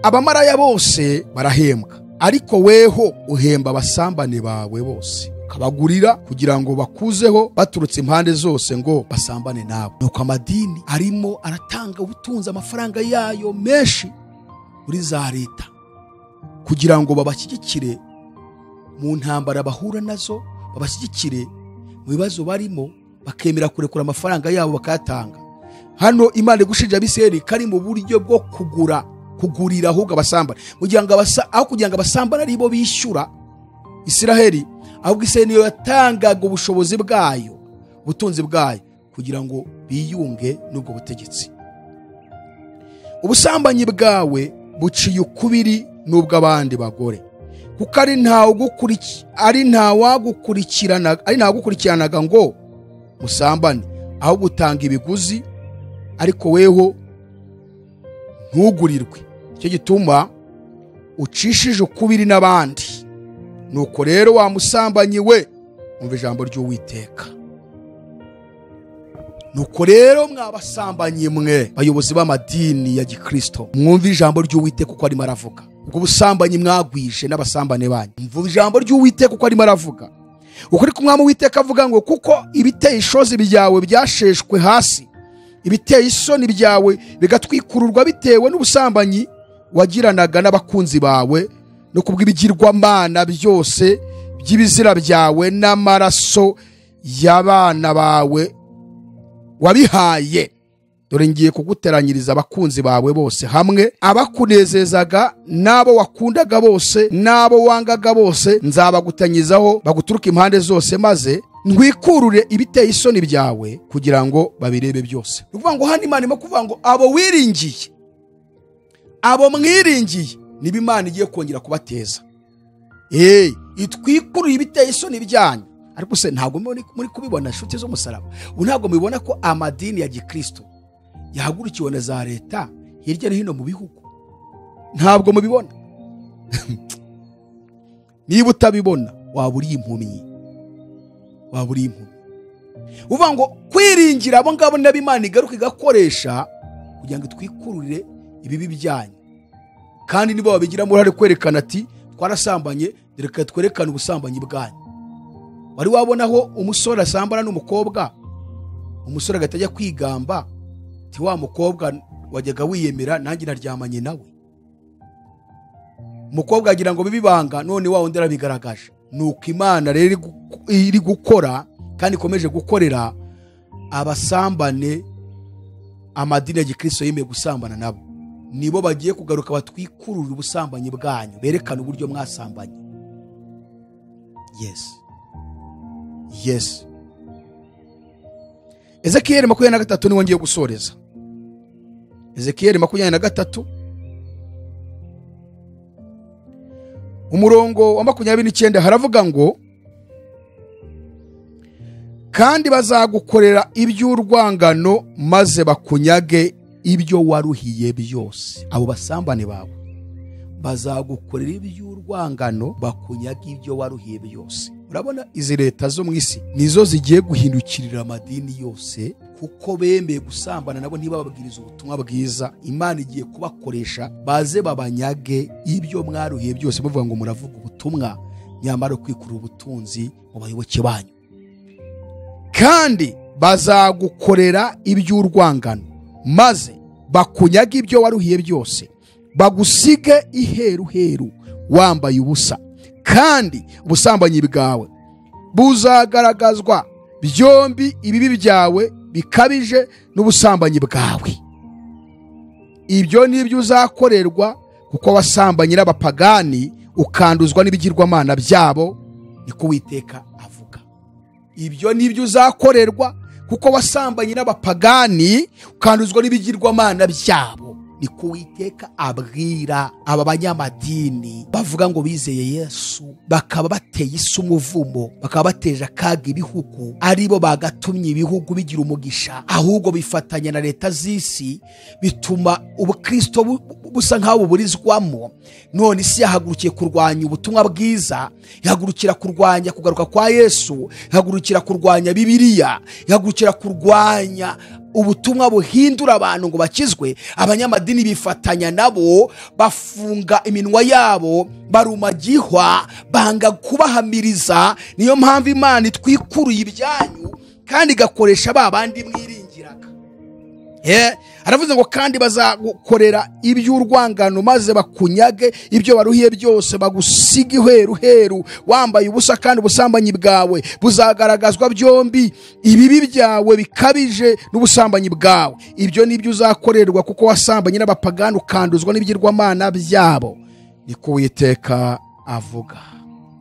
Abamaraya bose barahembwa, ariko weho uhemba abasambane bawe bose, ukabagurira kugira ngo bakuzeho baturutse impande zose ngo basambane nawe. Nuko amadini arimo aratanga ubutunzi, amafaranga yayo menshi muri za leta, kugira ngo babashyigikire mu ntambara bahura nazo, babashyigikire mu bibazo barimo, bakemera kurekura amafaranga yabo bakayatanga. Hano Imana igushinja Abisirayeli kari mu buryo bwo kugurira ahubwo abasambana, kugira ngo aho kugira ngo abasambana ari bo bishyura Isiraheli, ahubwo Isiraheli niyo yatangaga ubushobozi bwayo, ubutunzi bwayo, kugira ngo biyunge n'ubwo butegetsi. Ubusambanyi bwawe buciye ukubiri n'ubw'abandi bagore, kuko ari ntawagukurikiranaga ngo musambane, aho gutanga ibiguzi ariko weho ntugurirwe. Icyo gituma ucishije ukubiri n'abandi. Nuko rero wa musambanyi we, umva ijambo ry'Uwiteka. Nuko rero mwabasambanyi mwe bayobozi b'amadini ya Gikristo, mwumva ijambo ry'Uwiteka uko arimo aravuga. Ubwo busambanyi mwagwishe n'abasambane banyu, umva ijambo ry'Uwiteka uko arimo aravuga. Ukuri kumwami Uwiteka avuga ngo kuko ibiteye ishozi byawe byasheshwe hasi, ibiteye isoni byawe bigatwikururwa bitewe n'ubusambanyi wagiranaga n'abakunzi bawe no kubw'ibigirwamana byose by'ibizira byawe n'amaraso y'abana bawe wabihaye. Dore ngiye kuguteranyiriza abakunzi bawe bose hamwe, abakunezezaga n'abo wakundaga bose n'abo wangaga bose nzabagutanyizaho baguturuka impande zose, maze ntwikurure ibiteye isoni byawe kugira ngo babirebe byose. Nukuvuga ngo hano Imana irimo kuvuga ngo abo wiringiye, abo mwiringiye niba Imana igiye kongera kubateza. Itwikurure ibiteye isoni byanyu. Ariko se ntabwo muri kubibona inshuti z'umusaraba? Ubu ntabwo mubibona ko amadini ya Gikristo yahagurukiwe na za leta hirya no hino mu bihugu? Ntabwo mubibona? Niba utabibona waba uri impumyi, waba uri impumyi. Uvuga ngo kwiringira abo ngabo nabo Imana igaruka igakoresha kugira ngo twikururire ibibi byanyu, kandi nibo babigiramo uruhare kwerekana ati twarasambanye, reka twerekane ubusambanyi bwanyu. Wari wabonaho umusore asambana n'umukobwa, umusore agatajya kwigamba ti wa mukobwa wajyaga wiyemera nanjye naryamanye nawe? Umukobwa agira ngo bibibanga, none wa wundi arabigaragaje. Nuko Imana rero iri gukora kandi ikomeje gukorera abasambane amadini ya Gikristo yemeye gusambana nabo. Nibo bagiye kugaruka batwikurura ubusambanyi bwanyu, berekana uburyo mwasambanye. Yes. Ezekiyeli 23 niwo ngiye gusoreza. Ezekiyeli 23 umurongo wa 29 haravuga ngo kandi bazagukorera iby'urwangano maze bakunyage ibyo waruhiye byose. Abo basambane bawe bazagukorera iby'urwangano bakunyaga ibyo waruhiye byose. Urabona izi leta zo mu isi nizo zigiye guhindukirira amadini yose, kuko bemeye gusambana nabo ntibababwiriza ubutumwa bwiza. Imana igiye kubakoresha baze babanyage ibyo mwaruhiye byose, bavuga ngo muravuga ubutumwa nyamara kwikurura ubutunzi mu bayoboke banyu. Kandi bazagukorera iby'urwangano maze bakunyaga ibyo waruhiye byose, bagusige iheruheru wambaye ubusa, kandi ubusambanyi bwawe buzagaragazwa byombi, ibibi byawe bikabije n'ubusambanyi bwawe. Ibyo nibyo uzakorerwa kuko wasambanye n'abapagani ukanduzwa n'ibigirwamana byabo, niko Uwiteka avuga. Ibyo nibyo uzakorerwa kuko wasambanye n'abapagani ukanduzwa n'ibigirwamana byabo, niko Uwiteka abwira aba banyamadini bavuga ngo bizeye Yesu, bakaba bateye isi umuvumo, bakaba bateje akaga ibihugu, aribo bagatumye ibihugu bigira umugisha, ahubwo bifatanya na leta z'isi, bituma ubukristo busa nk'aho buburizwamo. None isi yahagurukiye kurwanya ubutumwa bwiza, yahagurukira kurwanya kugaruka kwa Yesu, yahagurukira kurwanya Bibiliya, yahagurukira kurwanya ubutumwa buhindura abantu ngo bakizwe. Abanyamadini bifatanya nabo, bafunga iminwa yabo, barumagihwa, banga kubahamiriza. Niyo mpamvu Imana itwikuruye ibyanyu kandi igakoresha ba bandi mwiringiraga. Aravuze ngo kandi bazagukorera iby'urwangano maze bakunyage ibyo waruhiye byose, bagusige iheruheru wambaye ubusa, kandi ubusambanyi bwawe buzagaragazwa byombi, ibibi byawe bikabije n'ubusambanyi bwawe. Ibyo nibyo uzakorerwa kuko wasambanye n'abapagani ukanduzwa n'ibigirwamana byabo, niko Uwiteka avuga.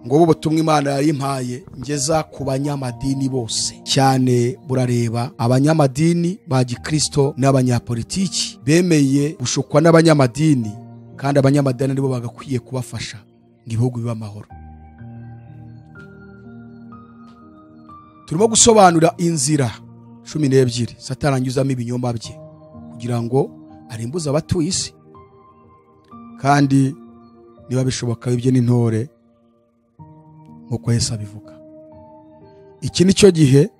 Ngo ubutumwa Imana yayimpaye ngeza ku banyamadini bose, cyane burareba abanyamadini ba Gikristo n'abanyapolitiki bemeye gushukwa n'abanyamadini, kandi abanyamadini nibo bagakwiye kubafasha ibihugu biba amahoro. Turimo gusobanura inzira 12 Satani anyuzamo ibinyoma bye kugira ngo arimbuze abatuye isi, kandi niba bishoboka ibyo n'intore nk'uko Yesu abivuga. Iki ni cyo gihe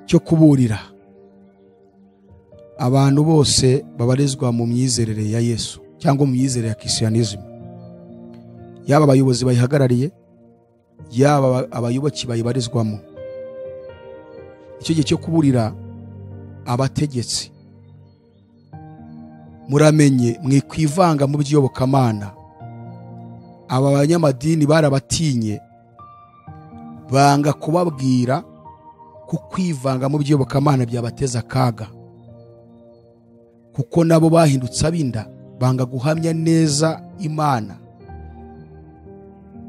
cyo kuburira abantu bose babarizwa mu myizerere ya Yesu cyangwa mu myizerere ya Christianism, yaba abayobozi bayihagarariye, yaba abayoboki bayibarizwamo. Icyo gihe cyo kuburira abategetsi, muramenye mwikwivanga mu by'iyobokamana. Aba banyamadini barabatinye, banga kubabwira ko kwivanga mu by'iyobokamana byabateza akaga, kuko nabo bahindutse abinda, banga guhamya neza Imana,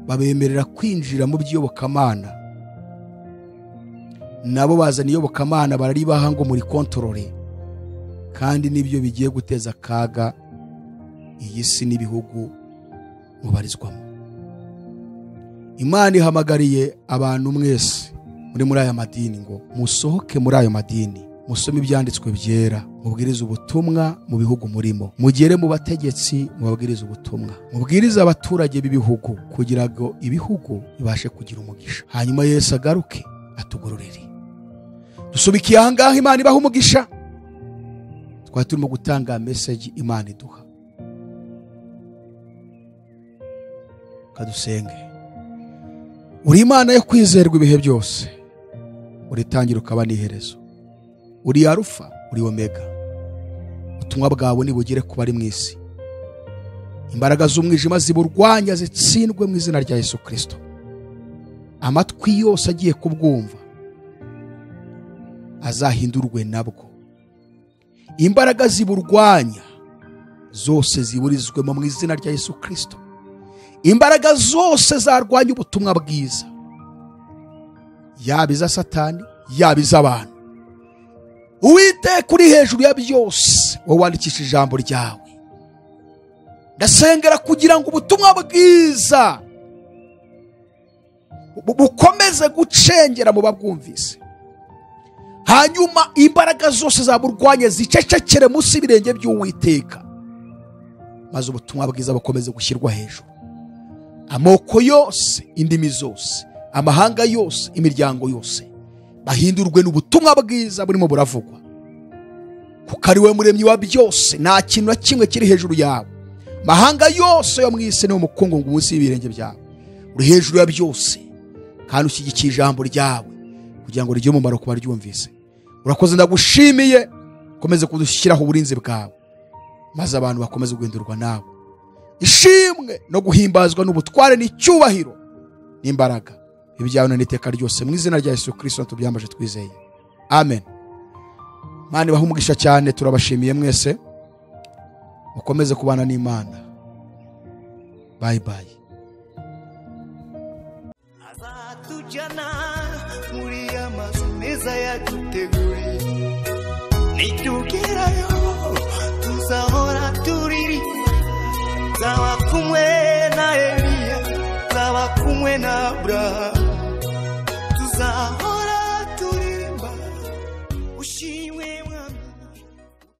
babemerera kwinjira mu by'iyobokamana. Nabo bazana iyobokamana bararibaha ngo muri kontrole, kandi nibyo bigiye guteza akaga iyi si n'ibihugu mubarizwamo. Imana ihamagariye abantu mwese muri aya madini ngo musohoke muri ayo madini, musome ibyanditswe byera, mubwirize ubutumwa mu bihugu murimo, mugere mu bategetsi mubabwirize ubutumwa, mubwirize abaturage b'ibihugu kugira ngo ibihugu bibashe kugira umugisha, hanyuma Yesu agaruke atugororere. Dusubikiye ahangaha, Imana ibaha umugisha. Twari turimo gutanga message Imana iduha. Kadusenge. Uri Imana yo kwizerwa ibihe byose, uri tangira ukaba n'iherezo, uri Alpha uri Omega. Ubutumwa bwawe nibugere ku bari mu isi, imbaraga z'umwijima ziburwanya zitsindwe mu izina rya Yesu Kristo. Amatwi yose agiye kubwumva azahindurwe nabwo, imbaraga ziburwanya zose ziburizwemo mu izina rya Yesu Kristo. Imbaraga zose zarwanya ubutumwa bwiza, yaba iza Satani yaba iz'abantu, Uwiteka uri hejuru ya byose, wowe wandikisha ijambo ryawe, ndasengera kugira ngo ubutumwa bwiza bukomeze gucengera mu babwumvise, hanyuma imbaraga zose zaburwanye zicecekere munsi y'ibirenge by'Uwiteka, maze ubutumwa bwiza bukomeze gushyirwa hejuru. Amoko yose, indimi zose, amahanga yose, imiryango yose bahindurwe n'ubutumwa bwiza burimo buravugwa, kuko ari we muremyi wa byose, nta kintu na kimwe kiri hejuru yawe. Mahanga yose yo mu isi ni umukungugu munsi y'ibirenge byawe, uri hejuru ya byose, kandi ushyigikiye ijambo ryawe kugira ngo rigire umumaro ku baryumvise. Urakoze, ndagushimiye, komeze kudushyiraho uburinzi bwawe, maze abantu bakomeze guhindurwa nawe. Ishimwe no guhimbazwa n'ubutware n'icyubahiro n'imbaraga ibyawe n'iteka ryose, mu izina rya Yesu Kristo tubyambaje twizeye, amen. Imana ibahe umugisha cyane, turabashimiye mwese, mukomeze kubana n'Imana. Bye bye. Azatujyana muri amazu meza yaduteguriye, nitugerayo tuzahora turirimba, zaba kumwe na Eliya, zaba kumwe na Abrahamu.